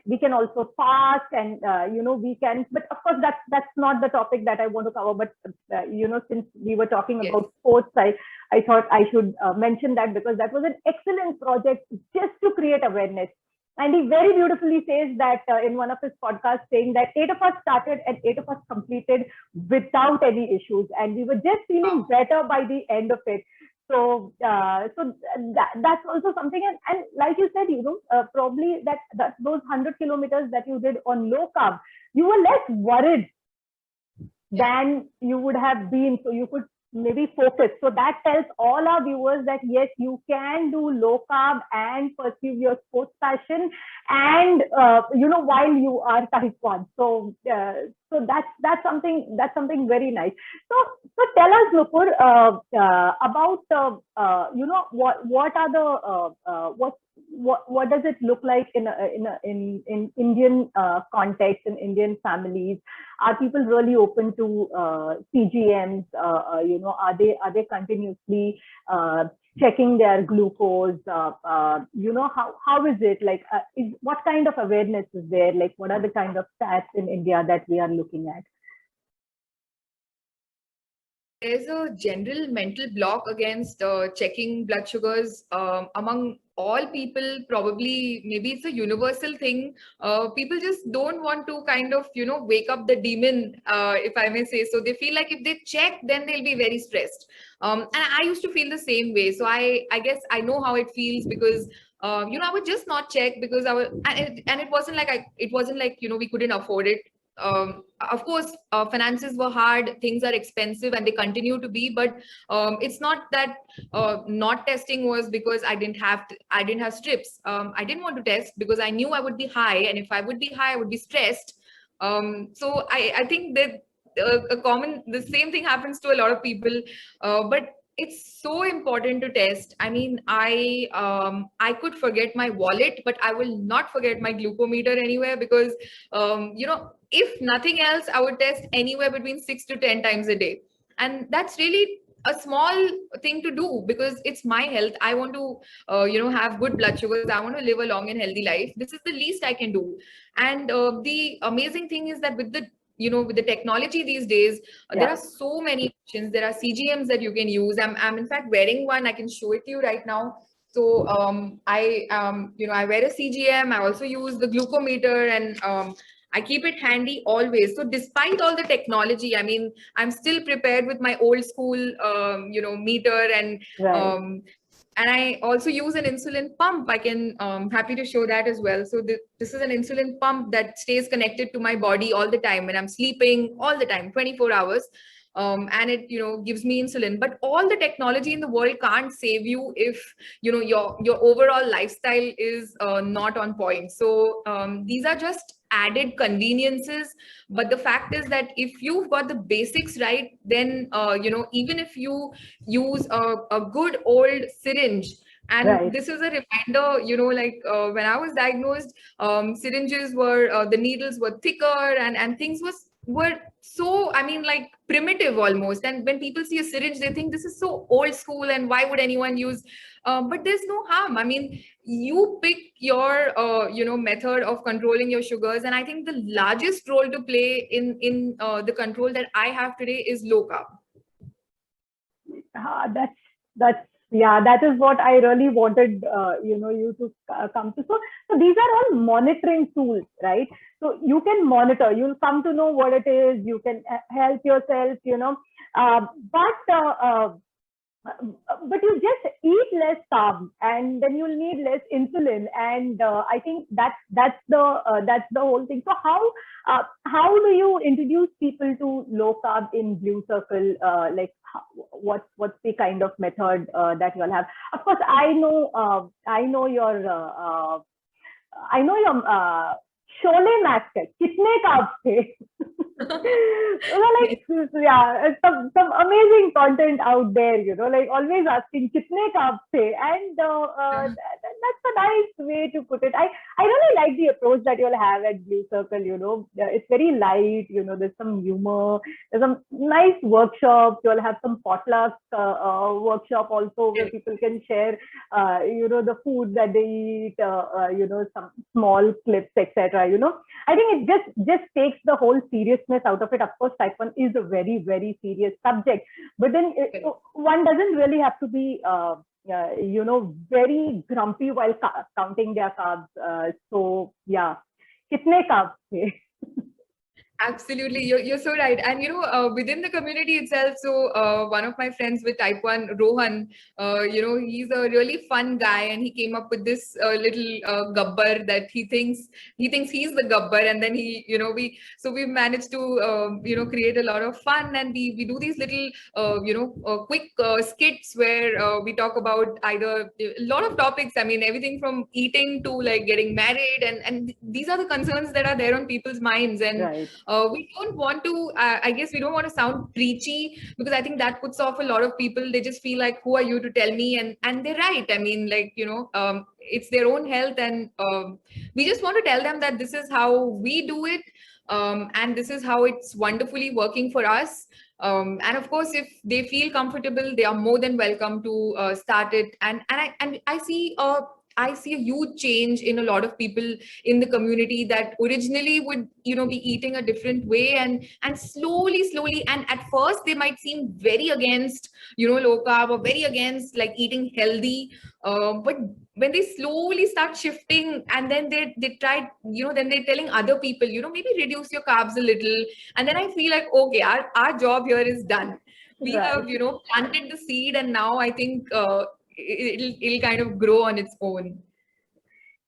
we can also fast, and we can, but of course that's not the topic that I want to cover. But since we were talking Yes. about sports, I thought I should mention that, because that was an excellent project just to create awareness. And he very beautifully says that in one of his podcasts, saying that 8 of us started and 8 of us completed without any issues, and we were just feeling better by the end of it. So, that's also something. And like you said, probably that those 100 kilometers that you did on low carb, you were less worried than you would have been. So you could maybe focus. So that tells all our viewers that yes, you can do low carb and pursue your sports passion, and while you are type 1. So that's something very nice. So tell us, Nupur, about what are the what does it look like in Indian context, in Indian families? Are people really open to CGMs? Are they continuously checking their glucose? How is it like? What kind of awareness is there? Like, what are the kind of stats in India that we are looking at? There's a general mental block against checking blood sugars among all people. Probably, maybe it's a universal thing. People just don't want to kind of, wake up the demon, if I may say. So they feel like if they check, then they'll be very stressed. And I used to feel the same way. So I guess I know how it feels, because I would just not check because and it wasn't like we couldn't afford it. Of course, finances were hard, things are expensive, and they continue to be. But it's not that not testing was because I didn't have strips. I didn't want to test because I knew I would be high, and if I would be high, I would be stressed. So I think that the same thing happens to a lot of people. But it's so important to test. I mean, I could forget my wallet, but I will not forget my glucometer anywhere, because if nothing else, I would test anywhere between 6 to 10 times a day. And that's really a small thing to do because it's my health. I want to have good blood sugars. I want to live a long and healthy life. This is the least I can do. And the amazing thing is that with the with the technology these days, there are so many options. There are CGMs that you can use. I'm in fact wearing one. I can show it to you right now. So I wear a CGM. I also use the glucometer, and I keep it handy always. So despite all the technology, I mean, I'm still prepared with my old school meter, and I also use an insulin pump. I can happy to show that as well. So this is an insulin pump that stays connected to my body all the time when I'm sleeping, all the time, 24 hours. And it gives me insulin. But all the technology in the world can't save you if your overall lifestyle is not on point. So these are just added conveniences, but the fact is that if you've got the basics right, then even if you use a good old syringe, and this is a reminder, when I was diagnosed, syringes were the needles were thicker, and things were so, I mean, like primitive almost. And when people see a syringe, they think this is so old school, and why would anyone use? But there's no harm. I mean, you pick your method of controlling your sugars, and I think the largest role to play in the control that I have today is low carb. That is what I really wanted you to come to. So these are all monitoring tools, right? So you can monitor, you'll come to know what it is, you can help yourself, but you just eat less carbs, and then you'll need less insulin, and I think that's the whole thing. So how do you introduce people to low carb in Blue Circle? What's the kind of method that you'll have? Of course, I know your Sholay match के कितने carbs थे? Some amazing content out there, like always asking kitne carbs the, and that's a nice way to put it. I really like the approach that you'll have at Blue Circle. It's very light, there's some humor, there's some nice workshops. You'll have some potluck workshop also where people can share the food that they eat, some small clips, etc. I think it just takes the whole seriousness out of it. Of course, type 1 is a very, very serious subject, but then one doesn't really have to be, very grumpy while counting their carbs. So yeah, kitne carbs the? Absolutely, you're so right. And within the community itself, so one of my friends with type 1, Rohan, he's a really fun guy, and he came up with this little gabbar that he thinks he's the gabbar, and then we've managed to create a lot of fun, and we do these little quick skits where we talk about either a lot of topics. I mean, everything from eating to like getting married, and these are the concerns that are there on people's minds. And right. We don't want to, I guess we don't want to sound preachy, because I think that puts off a lot of people. They just feel like, who are you to tell me? And they're right. I mean, like, it's their own health. And we just want to tell them that this is how we do it. And this is how it's wonderfully working for us. And of course, if they feel comfortable, they are more than welcome to start it. And I see I see a huge change in a lot of people in the community that originally would, be eating a different way, and slowly, and at first they might seem very against, low carb, or very against like eating healthy. But when they slowly start shifting, and then they try, then they're telling other people, maybe reduce your carbs a little. And then I feel like, okay, our job here is done. We have, planted the seed, and now I think it'll kind of grow on its own.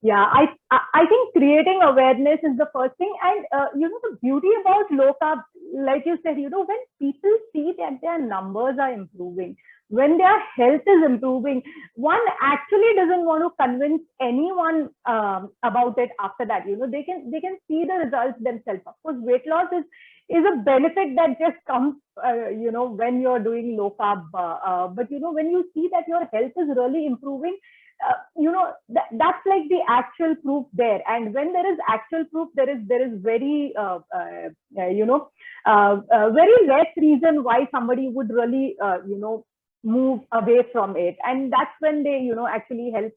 Yeah, I think creating awareness is the first thing. And, the beauty about low carb, like you said, when people see that their numbers are improving, when their health is improving, one actually doesn't want to convince anyone about it after that. They can see the results themselves. Of course, weight loss is a benefit that just comes, when you're doing low carb. But, when you see that your health is really improving, that's like the actual proof there. And when there is actual proof, there is very very less reason why somebody would really move away from it. And that's when they actually help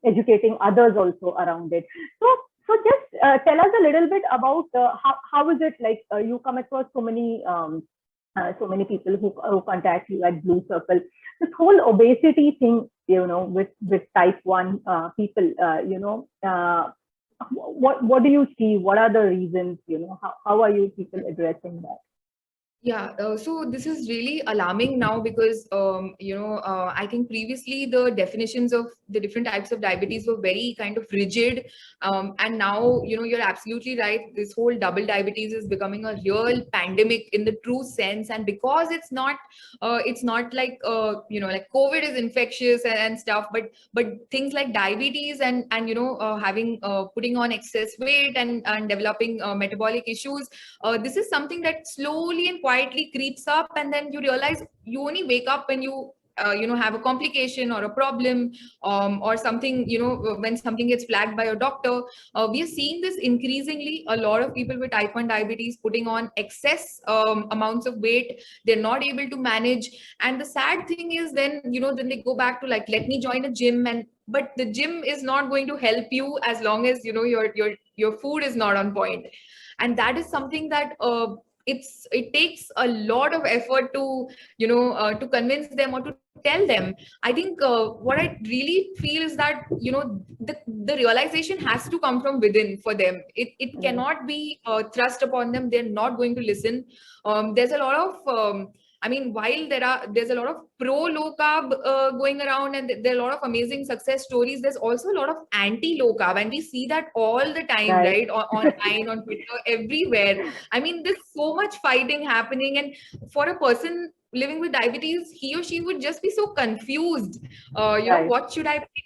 educating others also around it. So just tell us a little bit about how is it like you come across so many people who contact you at Blue Circle. This whole obesity thing, with type 1 people, what do you see? What are the reasons? How are you people addressing that? Yeah, so this is really alarming now because, I think previously the definitions of the different types of diabetes were very kind of rigid. And now, you're absolutely right. This whole double diabetes is becoming a real pandemic in the true sense. And because it's not like, like COVID is infectious and stuff, but things like diabetes and having, putting on excess weight and developing metabolic issues, this is something that slowly and quietly creeps up, and then you realize you only wake up when you have a complication or a problem, or something, when something gets flagged by a doctor. We are seeing this increasingly, a lot of people with type 1 diabetes putting on excess amounts of weight. They're not able to manage, and the sad thing is then they go back to like, let me join a gym, but the gym is not going to help you as long as your food is not on point. And that is something that it takes a lot of effort to convince them or to tell them. I think what I really feel is that the realization has to come from within for them. It cannot be thrust upon them. They're not going to listen. There's a lot of I mean, while there's a lot of pro low carb going around, and there are a lot of amazing success stories, there's also a lot of anti low carb, and we see that all the time, right? Online, on Twitter, everywhere. I mean, there's so much fighting happening, and for a person living with diabetes, he or she would just be so confused. What should I pick?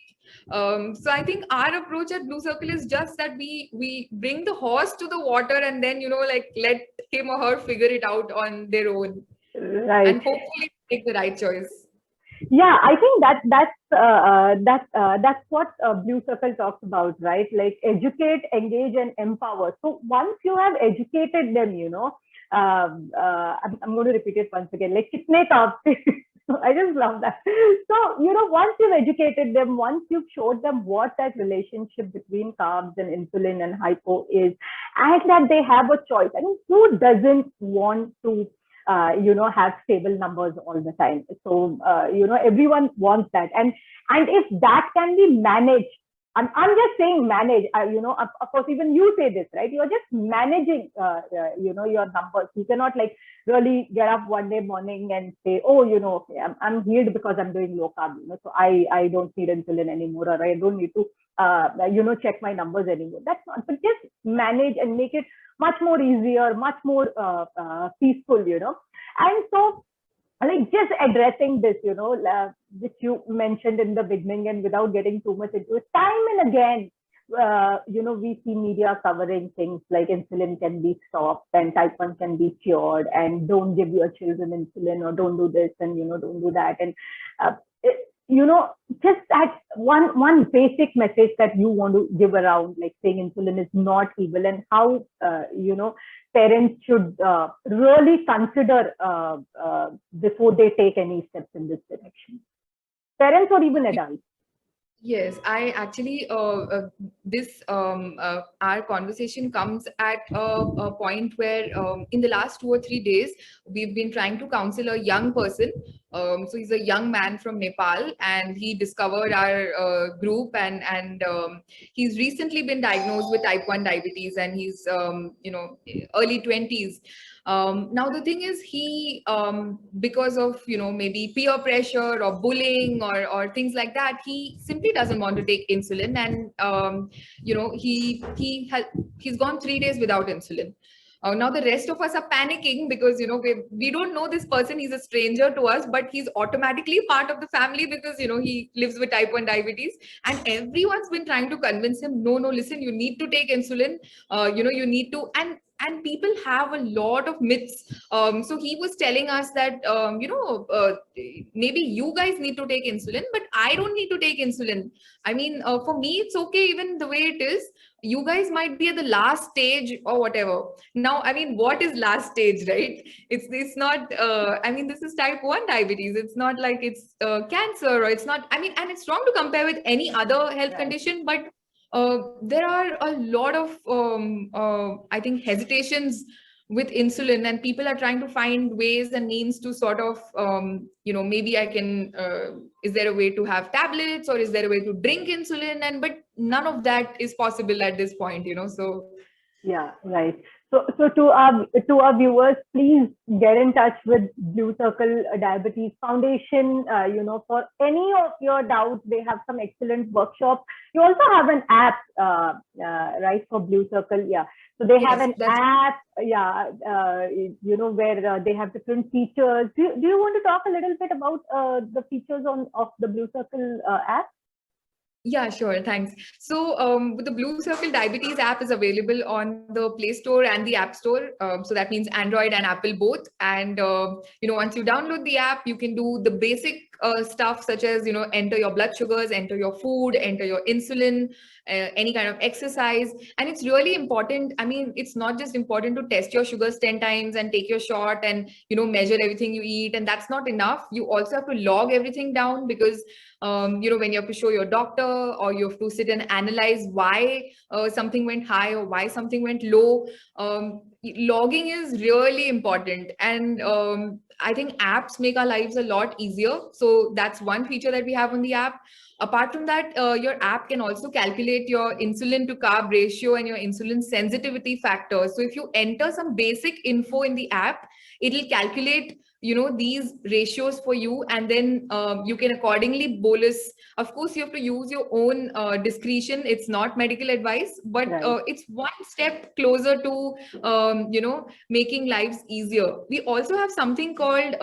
So I think our approach at Blue Circle is just that we bring the horse to the water, and then like let him or her figure it out on their own. Right. And hopefully make the right choice. Yeah, I think that's what Blue Circle talks about, right? Like educate, engage, and empower. So once you have educated them, I'm going to repeat it once again, like kitne carbs. I just love that. So, once you've educated them, once you've showed them what that relationship between carbs and insulin and hypo is, and that they have a choice. I mean, who doesn't want to have stable numbers all the time? So, everyone wants that. And if that can be managed, I'm just saying manage, of course, even you say this, right? You're just managing, your numbers. You cannot like really get up one day morning and say, oh, okay, I'm healed because I'm doing low carb, so I don't need insulin anymore, or I don't need to, check my numbers anymore. That's not, but just manage and make it much more easier, much more peaceful, And so, like just addressing this, which you mentioned in the beginning, and without getting too much into it, time and again, we see media covering things like insulin can be stopped and type 1 can be cured, and don't give your children insulin, or don't do this, and don't do that. And just that one basic message that you want to give around, like saying insulin is not evil, and how parents should really consider before they take any steps in this direction, parents or even adults. Yes, I actually, our conversation comes at a point where in the last 2 or 3 days, we've been trying to counsel a young person. So he's a young man from Nepal, and he discovered our group, and he's recently been diagnosed with type 1 diabetes, and he's, early 20s. Now the thing is, he because of maybe peer pressure or bullying or things like that, he simply doesn't want to take insulin, and he's gone 3 days without insulin. Now the rest of us are panicking because we don't know this person. He's a stranger to us, but he's automatically part of the family because he lives with type 1 diabetes, and everyone's been trying to convince him, no, listen, you need to take insulin. You need to. And and people have a lot of myths. So he was telling us that maybe you guys need to take insulin, but I don't need to take insulin. I mean, for me it's okay even the way it is. You guys might be at the last stage or whatever. Now, I mean, what is last stage, right? It's not I mean, this is type 1 diabetes. It's not like it's cancer, or it's not, I mean, and it's wrong to compare with any other health Right. condition, but there are a lot of I think hesitations with insulin, and people are trying to find ways and means to sort of maybe I can is there a way to have tablets, or is there a way to drink insulin, and but none of that is possible at this point, so Yeah, right. So to our viewers, please get in touch with Blue Circle Diabetes Foundation. For any of your doubts, they have some excellent workshops. You also have an app, right, for Blue Circle. Yeah. So they have yes, an that's app, yeah, where they have different features. Do you want to talk a little bit about the features of the Blue Circle app? Yeah, sure. Thanks. So, the Blue Circle Diabetes app is available on the Play Store and the App Store. So that means Android and Apple both. And once you download the app, you can do the basic stuff such as enter your blood sugars, enter your food, enter your insulin, any kind of exercise. And it's really important. I mean, it's not just important to test your sugars 10 times and take your shot and measure everything you eat, and that's not enough. You also have to log everything down, because when you have to show your doctor, or you have to sit and analyze why something went high or why something went low. Logging is really important, and I think apps make our lives a lot easier. So that's one feature that we have on the app. Apart from that, your app can also calculate your insulin to carb ratio and your insulin sensitivity factor. So if you enter some basic info in the app, it'll calculate these ratios for you, and then you can accordingly bolus. Of course, you have to use your own discretion. It's not medical advice, but Right. it's one step closer to making lives easier. We also have something called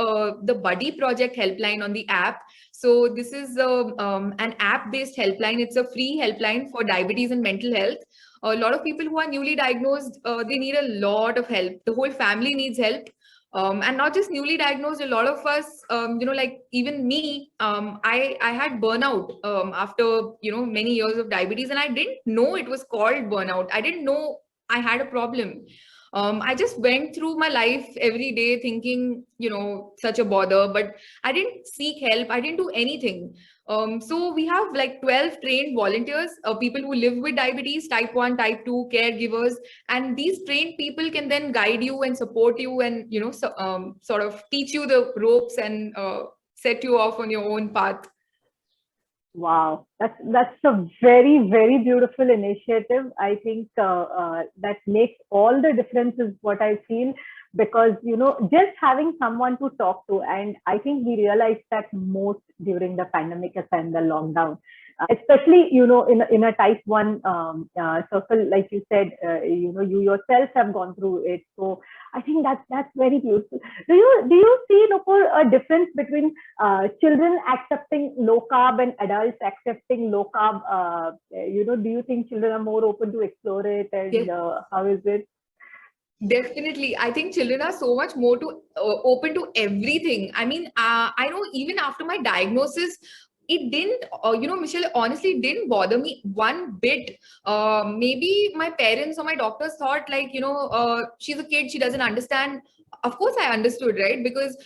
the Buddy Project helpline on the app. So this is an app based helpline. It's a free helpline for diabetes and mental health. A lot of people who are newly diagnosed, they need a lot of help. The whole family needs help. And not just newly diagnosed, a lot of us, like even me, I had burnout after many years of diabetes, and I didn't know it was called burnout. I didn't know I had a problem. I just went through my life every day thinking, such a bother, but I didn't seek help. I didn't do anything. So we have like 12 trained volunteers, people who live with diabetes, type 1, type 2, caregivers, and these trained people can then guide you and support you, and sort of teach you the ropes, and set you off on your own path. Wow, that's a very, very beautiful initiative. I think that makes all the difference is what I feel, because just having someone to talk to, and I think we realized that most during the pandemic and the lockdown, especially in a type 1 circle, like you said, you yourself have gone through it. So I think that's very beautiful. Do you see, Nupur, a difference between children accepting low carb and adults accepting low carb? Do you think children are more open to explore it, and Yes. how is it? Definitely. I think children are so much more to open to everything. I mean, I know even after my diagnosis, it didn't, Michelle, honestly, it didn't bother me one bit. Maybe my parents or my doctors thought like, she's a kid, she doesn't understand. Of course, I understood, right? Because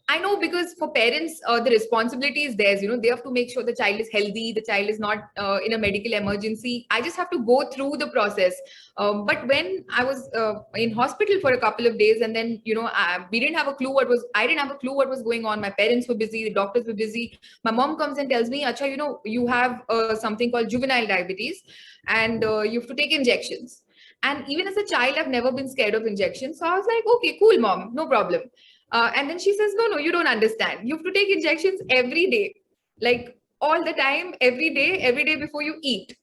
I know, because for parents, the responsibility is theirs. They have to make sure the child is healthy, the child is not in a medical emergency. I just have to go through the process. But when I was in hospital for a couple of days, and then we didn't have a clue I didn't have a clue what was going on. My parents were busy, the doctors were busy. My mom comes and tells me, "Acha, you have something called juvenile diabetes, and you have to take injections." And even as a child, I've never been scared of injections. So I was like, "Okay, cool, mom, no problem." And then she says, no, you don't understand. You have to take injections every day, like all the time, every day before you eat.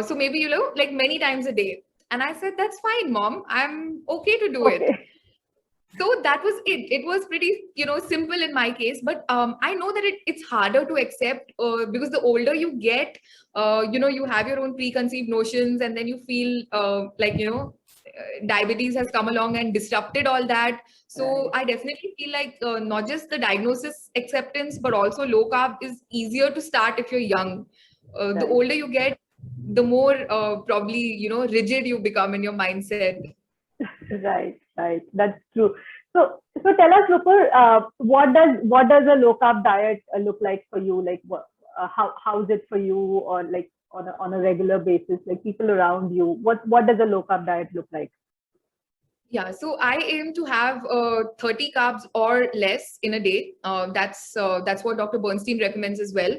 So maybe, like many times a day. And I said, that's fine, mom. I'm okay to do it. Okay. So that was it. It was pretty, simple in my case. But I know that it's harder to accept because the older you get, you have your own preconceived notions, and then you feel like, diabetes has come along and disrupted all that. So Right. I definitely feel like not just the diagnosis acceptance, but also low carb is easier to start if you're young. The Right. older you get, the more probably, rigid you become in your mindset. Right, right. That's true. So tell us, Nupur, what does a low carb diet look like for you? Like, how's it for you, or like on a regular basis? Like people around you, what does a low carb diet look like? Yeah, so I aim to have 30 carbs or less in a day. That's what Dr. Bernstein recommends as well.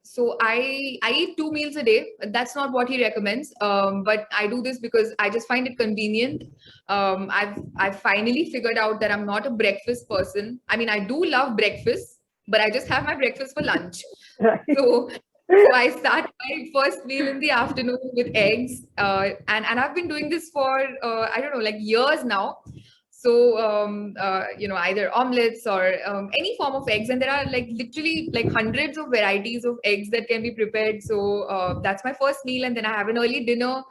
So I eat 2 meals a day. That's not what he recommends, but I do this because I just find it convenient. I've finally figured out that I'm not a breakfast person. I mean, I do love breakfast, but I just have my breakfast for lunch. Right. So so I start my first meal in the afternoon with eggs, and I've been doing this for I don't know, like years now. So either omelets or any form of eggs, and there are like literally like hundreds of varieties of eggs that can be prepared. So that's my first meal, and then I have an early dinner.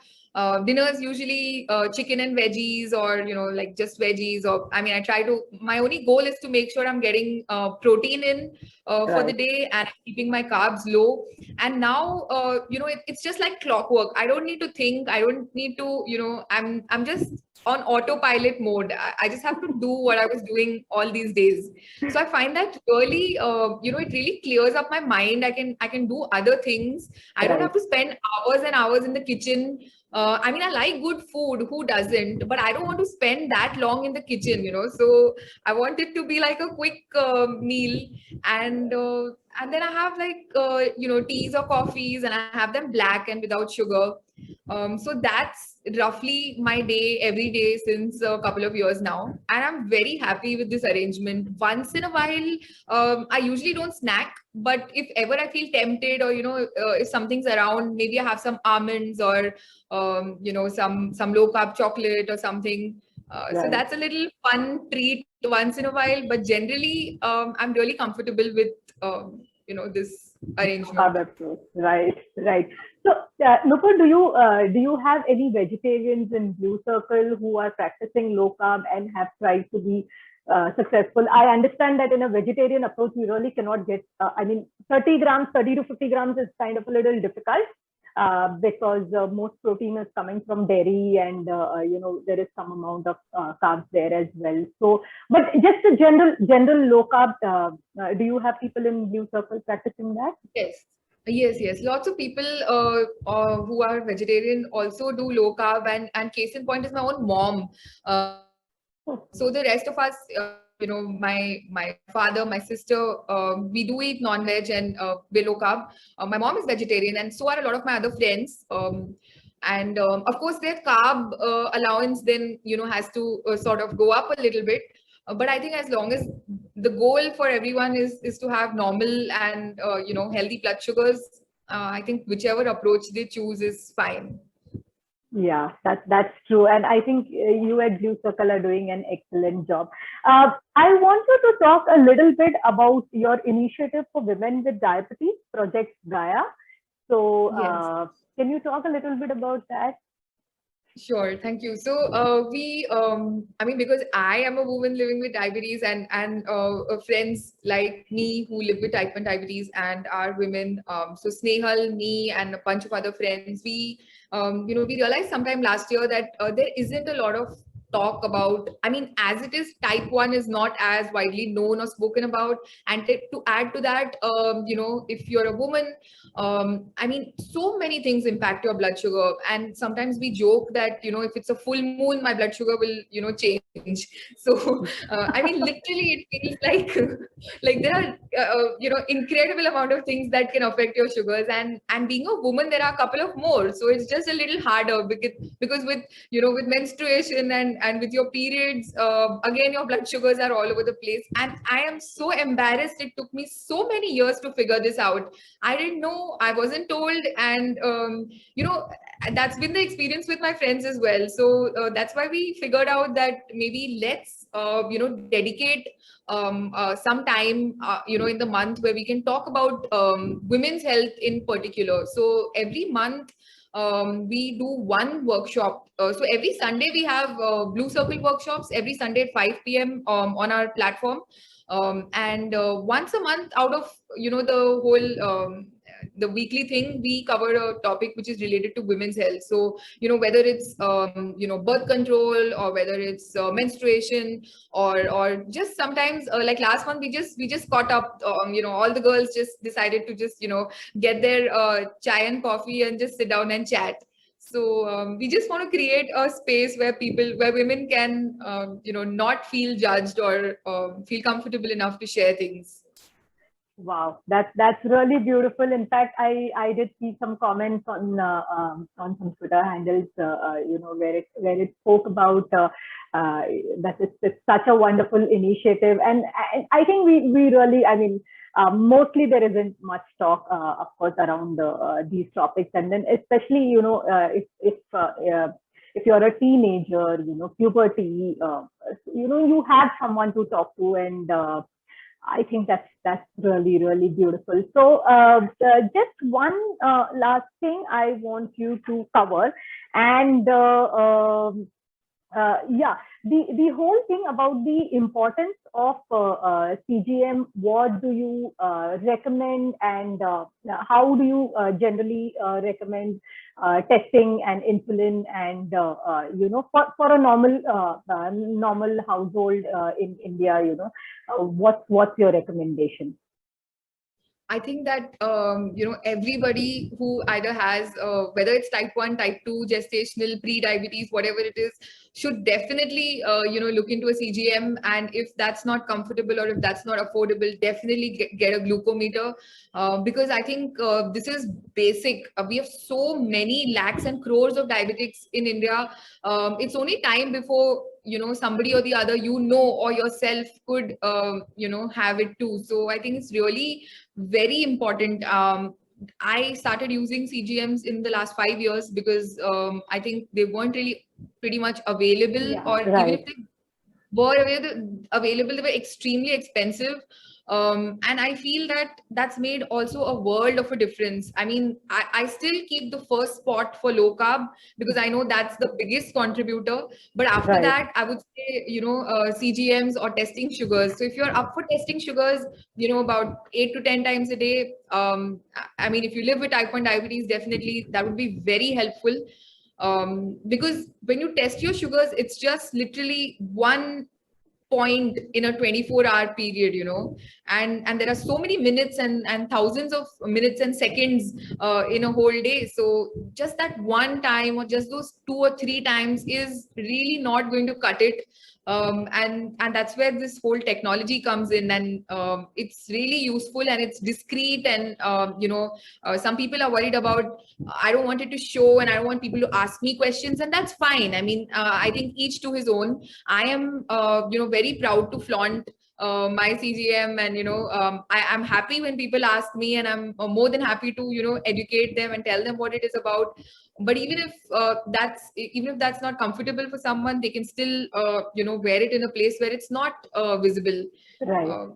Dinner is usually chicken and veggies, or like just veggies. Or I mean, I try to. My only goal is to make sure I'm getting protein in for the Right. day and keeping my carbs low. And now it's just like clockwork. I don't need to think. I don't need to, I'm just on autopilot mode. I just have to do what I was doing all these days. So I find that really it really clears up my mind. I can do other things. I don't Right. have to spend hours and hours in the kitchen. I mean, I like good food, who doesn't, but I don't want to spend that long in the kitchen. So I want it to be like a quick meal. And then I have like teas or coffees, and I have them black and without sugar. So that's roughly my day every day since a couple of years now, and I'm very happy with this arrangement. Once in a while, I usually don't snack, but if ever I feel tempted, or if something's around, maybe I have some almonds, or some low carb chocolate or something. So Right. that's a little fun treat once in a while, but generally, I'm really comfortable with this Carb arrangement. approach. Right. Right. So, Nupur, do you have any vegetarians in Blue Circle who are practicing low carb and have tried to be successful? I understand that in a vegetarian approach, you really cannot get. I mean, 30 grams, 30 to 50 grams is kind of a little difficult. Because most protein is coming from dairy, and there is some amount of carbs there as well. So, but just a general low carb. Do you have people in Blue Circle practicing that? Yes. Yes. Lots of people who are vegetarian also do low carb, and case in point is my own mom. So the rest of us, my father, my sister, we do eat non-veg and we're low carb. My mom is vegetarian, and so are a lot of my other friends. And of course, their carb allowance then has to sort of go up a little bit. But I think as long as the goal for everyone is to have normal and healthy blood sugars, I think whichever approach they choose is fine. Yeah, that's true, and I think you at Blue Circle are doing an excellent job. I want you to talk a little bit about your initiative for women with diabetes, Project Gaia. So, Yes. can you talk a little bit about that? Sure, thank you. So I mean, because I am a woman living with diabetes, and friends like me who live with type 1 diabetes and are women. So Snehal, me, and a bunch of other friends, we realized sometime last year that there isn't a lot of talk about. I mean, as it is, type 1 is not as widely known or spoken about. And to add to that, if you're a woman, I mean, so many things impact your blood sugar. And sometimes we joke that, if it's a full moon, my blood sugar will, change. So, I mean, literally, it feels like, like there are, incredible amount of things that can affect your sugars. And being a woman, there are a couple of more. So it's just a little harder because with, with menstruation and with your periods, again, your blood sugars are all over the place. And I am so embarrassed. It took me so many years to figure this out. I didn't know, I wasn't told. And, that's been the experience with my friends as well. So that's why we figured out that maybe let's, dedicate some time, in the month where we can talk about women's health in particular. So every month, we do one workshop. So every Sunday we have Blue Circle workshops every Sunday at 5 p.m. On our platform. And once a month out of, the whole, the weekly thing, we cover a topic which is related to women's health. So, whether it's, birth control, or whether it's menstruation, or just sometimes, like last month, we just caught up, all the girls just decided to just, get their chai and coffee and just sit down and chat. So we just want to create a space where women can, not feel judged, or feel comfortable enough to share things. Wow, that's really beautiful. In fact, I did see some comments on some Twitter handles, where it spoke about that it's such a wonderful initiative, and I think we really, I mean, mostly there isn't much talk, of course, around these topics, and then especially if you're a teenager, puberty, you have someone to talk to, and I think that's really, really beautiful. So just one last thing I want you to cover, and yeah, the whole thing about the importance of CGM. What do you recommend, and how do you generally recommend testing and insulin, and for a normal household in India, what's your recommendation? I think that everybody who either has whether it's type 1, type 2, gestational, pre-diabetes, whatever it is, should definitely look into a CGM. And if that's not comfortable, or if that's not affordable, definitely get a glucometer, because I think this is basic. We have so many lakhs and crores of diabetics in India. It's only time before somebody or the other, or yourself could have it too. So I think it's really very important. I started using CGMs in the last 5 years because I think they weren't really pretty much available, Yeah, or even right. if they were available, they were extremely expensive. And I feel that that's made also a world of a difference. I mean, I still keep the first spot for low carb because I know that's the biggest contributor. But after Right. that, I would say, CGMs or testing sugars. So if you're up for testing sugars, about 8 to 10 times a day, I mean, if you live with type 1 diabetes, definitely that would be very helpful. Because when you test your sugars, it's just literally one point in a 24-hour period, and there are so many minutes and thousands of minutes and seconds in a whole day. So just that one time, or just those 2 or 3 times, is really not going to cut it. And that's where this whole technology comes in, and it's really useful, and it's discreet. And some people are worried about, I don't want it to show, and I don't want people to ask me questions, and that's fine. I mean, I think each to his own. I am, very proud to flaunt my CGM, and I'm happy when people ask me, and I'm more than happy to educate them and tell them what it is about. But even if that's not comfortable for someone, they can still wear it in a place where it's not visible. Right. Uh,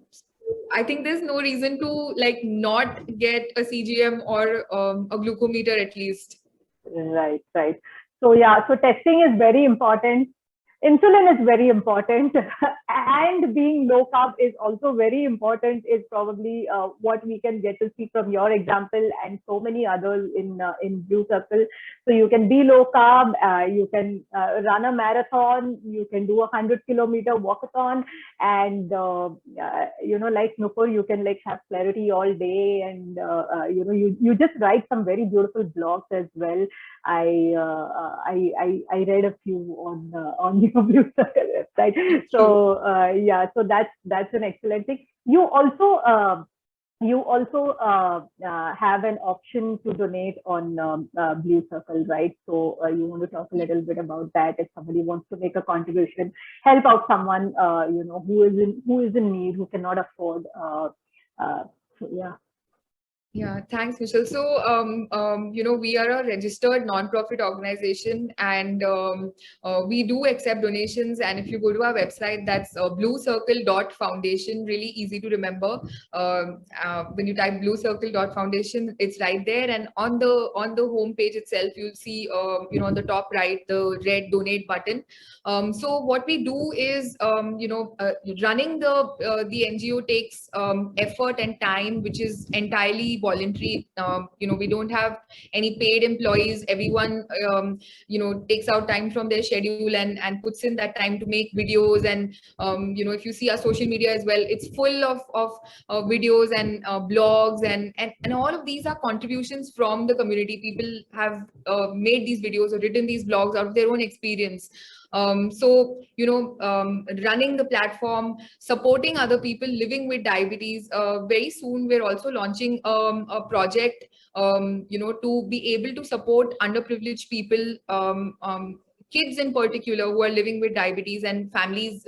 I think there's no reason to like not get a CGM or a glucometer at least. Right, right. So yeah, so testing is very important. Insulin is very important, and being low carb is also very important. Is probably what we can get to see from your example and so many others in Blue Circle. So you can be low carb, you can run a marathon, you can do 100-kilometer walkathon, and like Nupur, you can like have clarity all day, and you just write some very beautiful blogs as well. I read a few on your Blue Circle website. So yeah, so that's an excellent thing. You also have an option to donate on Blue Circle, right? So you want to talk a little bit about that if somebody wants to make a contribution, help out someone who is in need, who cannot afford. So yeah. Yeah, thanks, Michelle. So, we are a registered non-profit organization, and we do accept donations. And if you go to our website, that's bluecircle.foundation, really easy to remember. When you type bluecircle.foundation, it's right there. And on the home page itself, you'll see, on the top right, the red donate button. So what we do is, running the NGO takes effort and time, which is entirely voluntary. We don't have any paid employees. Everyone, takes out time from their schedule and puts in that time to make videos. And if you see our social media as well, it's full of videos and blogs, and all of these are contributions from the community. People have made these videos or written these blogs out of their own experience. Running the platform, supporting other people living with diabetes. Very soon, we're also launching a project, to be able to support underprivileged people, kids in particular who are living with diabetes, and families.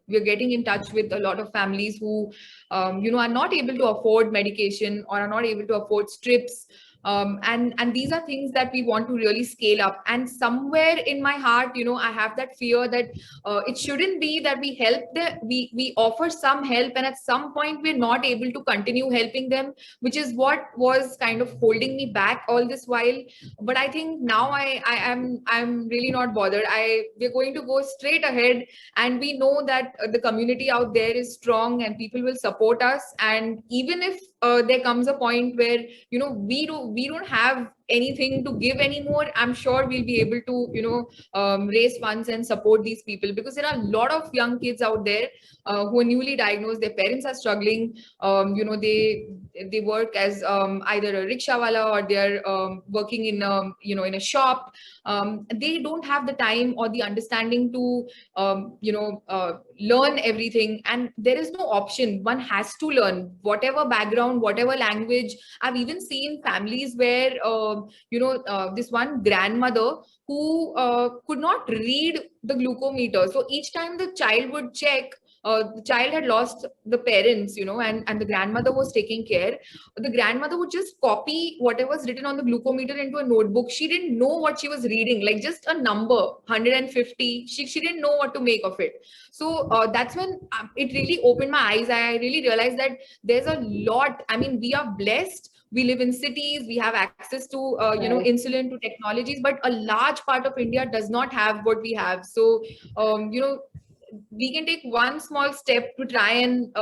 We're getting in touch with a lot of families who, are not able to afford medication or are not able to afford strips. And these are things that we want to really scale up. And somewhere in my heart, I have that fear that it shouldn't be that we offer some help, and at some point we're not able to continue helping them, which is what was kind of holding me back all this while. But I think now I'm really not bothered. We're going to go straight ahead, and we know that the community out there is strong and people will support us. And even if there comes a point where we don't have anything to give anymore, I'm sure we'll be able to raise funds and support these people, because there are a lot of young kids out there who are newly diagnosed. Their parents are struggling. They work as either a rickshawala, or they're working in a shop. They don't have the time or the understanding to learn everything, and there is no option. One has to learn, whatever background, whatever language. I've even seen families where this one grandmother who could not read the glucometer. So each time the child would check, the child had lost the parents, and the grandmother was taking care. The grandmother would just copy whatever was written on the glucometer into a notebook. She didn't know what she was reading, like just a number, 150. She didn't know what to make of it. So that's when it really opened my eyes. I really realized that there's a lot. I mean, we are blessed. We live in cities. We have access to, Right. insulin, to technologies, but a large part of India does not have what we have. So, we can take one small step to try and,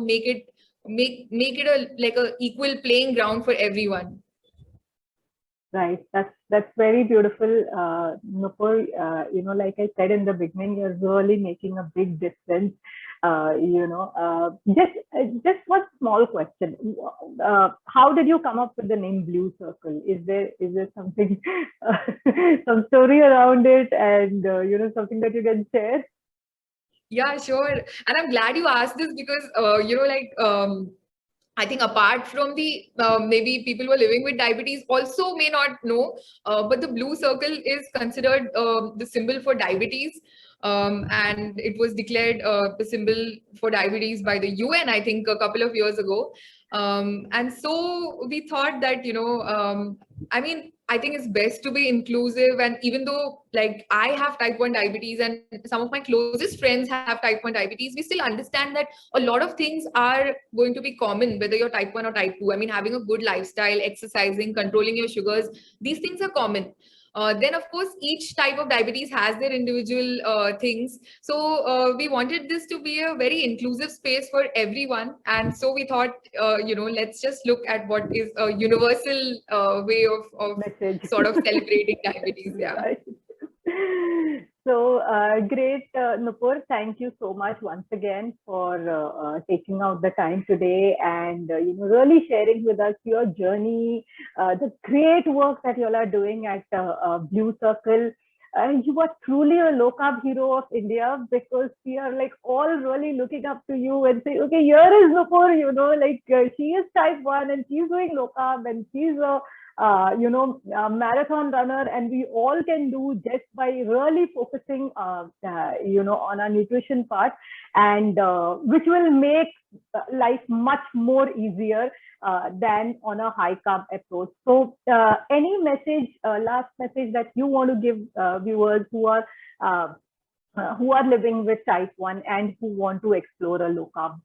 make it a like a equal playing ground for everyone. Right. That's very beautiful, Nupur. Like I said in the beginning, you're really making a big difference. Just one small question. How did you come up with the name Blue Circle? Is there something, some story around it, and something that you can share? Yeah, sure. And I'm glad you asked this, because, I think apart from the maybe people who are living with diabetes also may not know, but the blue circle is considered the symbol for diabetes. And it was declared the symbol for diabetes by the UN, I think, a couple of years ago. And so we thought that, I mean, I think it's best to be inclusive. And even though, like, I have type 1 diabetes and some of my closest friends have type 1 diabetes, we still understand that a lot of things are going to be common, whether you're type 1 or type 2. I mean, having a good lifestyle, exercising, controlling your sugars, these things are common. Then, of course, each type of diabetes has their individual things. So we wanted this to be a very inclusive space for everyone. And so we thought, let's just look at what is a universal way of Message. sort of celebrating diabetes. Yeah. Right. So great, Nupur. Thank you so much once again for taking out the time today, and really sharing with us your journey, the great work that you all are doing at Blue Circle. You are truly a low carb hero of India, because we are like all really looking up to you and say, okay, here is Nupur, like she is type 1 and she's doing low carb, and she's marathon runner, and we all can do just by really focusing, on our nutrition part, and which will make life much more easier than on a high carb approach. So, any message, last message that you want to give viewers who are living with type 1 and who want to explore a low carb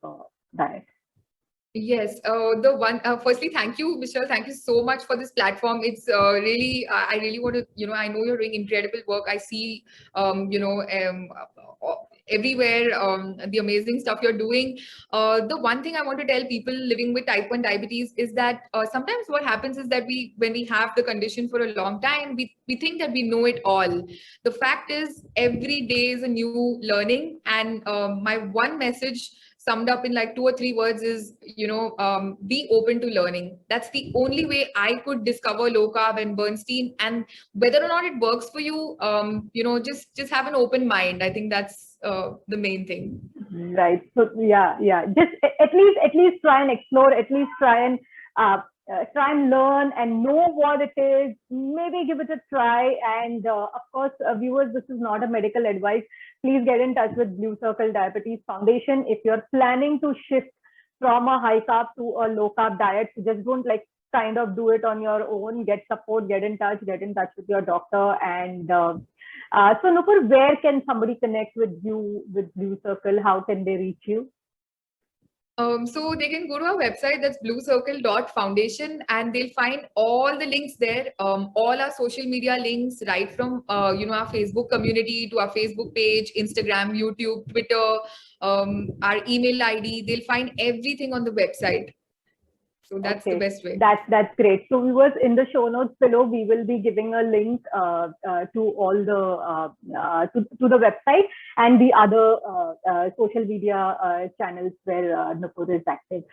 diet? Yes, firstly, thank you, Michelle. Thank you so much for this platform. It's really, I really want to, I know you're doing incredible work. I see, everywhere the amazing stuff you're doing. The one thing I want to tell people living with type 1 diabetes is that sometimes what happens is that when we have the condition for a long time, we think that we know it all. The fact is, every day is a new learning. And my one message summed up in like 2 or 3 words is, be open to learning. That's the only way I could discover low carb and Bernstein. And whether or not it works for you, just have an open mind. I think that's the main thing. Right. So yeah. Just at least try and explore. At least try and learn and know what it is. Maybe give it a try. And of course, viewers, this is not a medical advice. Please get in touch with Blue Circle Diabetes Foundation if you're planning to shift from a high carb to a low carb diet. So just don't kind of do it on your own. Get support. Get in touch with your doctor. And so Nupur, where can somebody connect with you with Blue Circle? How can they reach you? So they can go to our website, that's bluecircle.foundation, and they'll find all the links there, all our social media links, right from our Facebook community to our Facebook page, Instagram, YouTube, Twitter, our email ID. They'll find everything on the website. So that's the best way. That's great. So viewers, in the show notes below, we will be giving a link to all the to the website and the other social media channels where Nupur is active.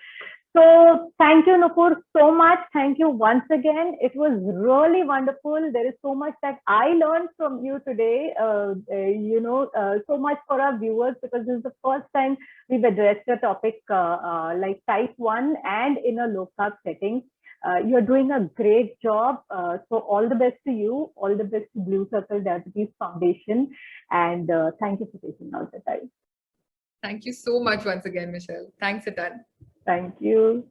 So thank you, Nupur, so much. Thank you once again. It was really wonderful. There is so much that I learned from you today, so much for our viewers, because this is the first time we've addressed a topic like type 1 and in a low carb setting. You're doing a great job. So all the best to you. All the best to Blue Circle Diabetes Foundation. And thank you for taking out the time. Thank you so much once again, Michelle. Thanks a ton. Thank you.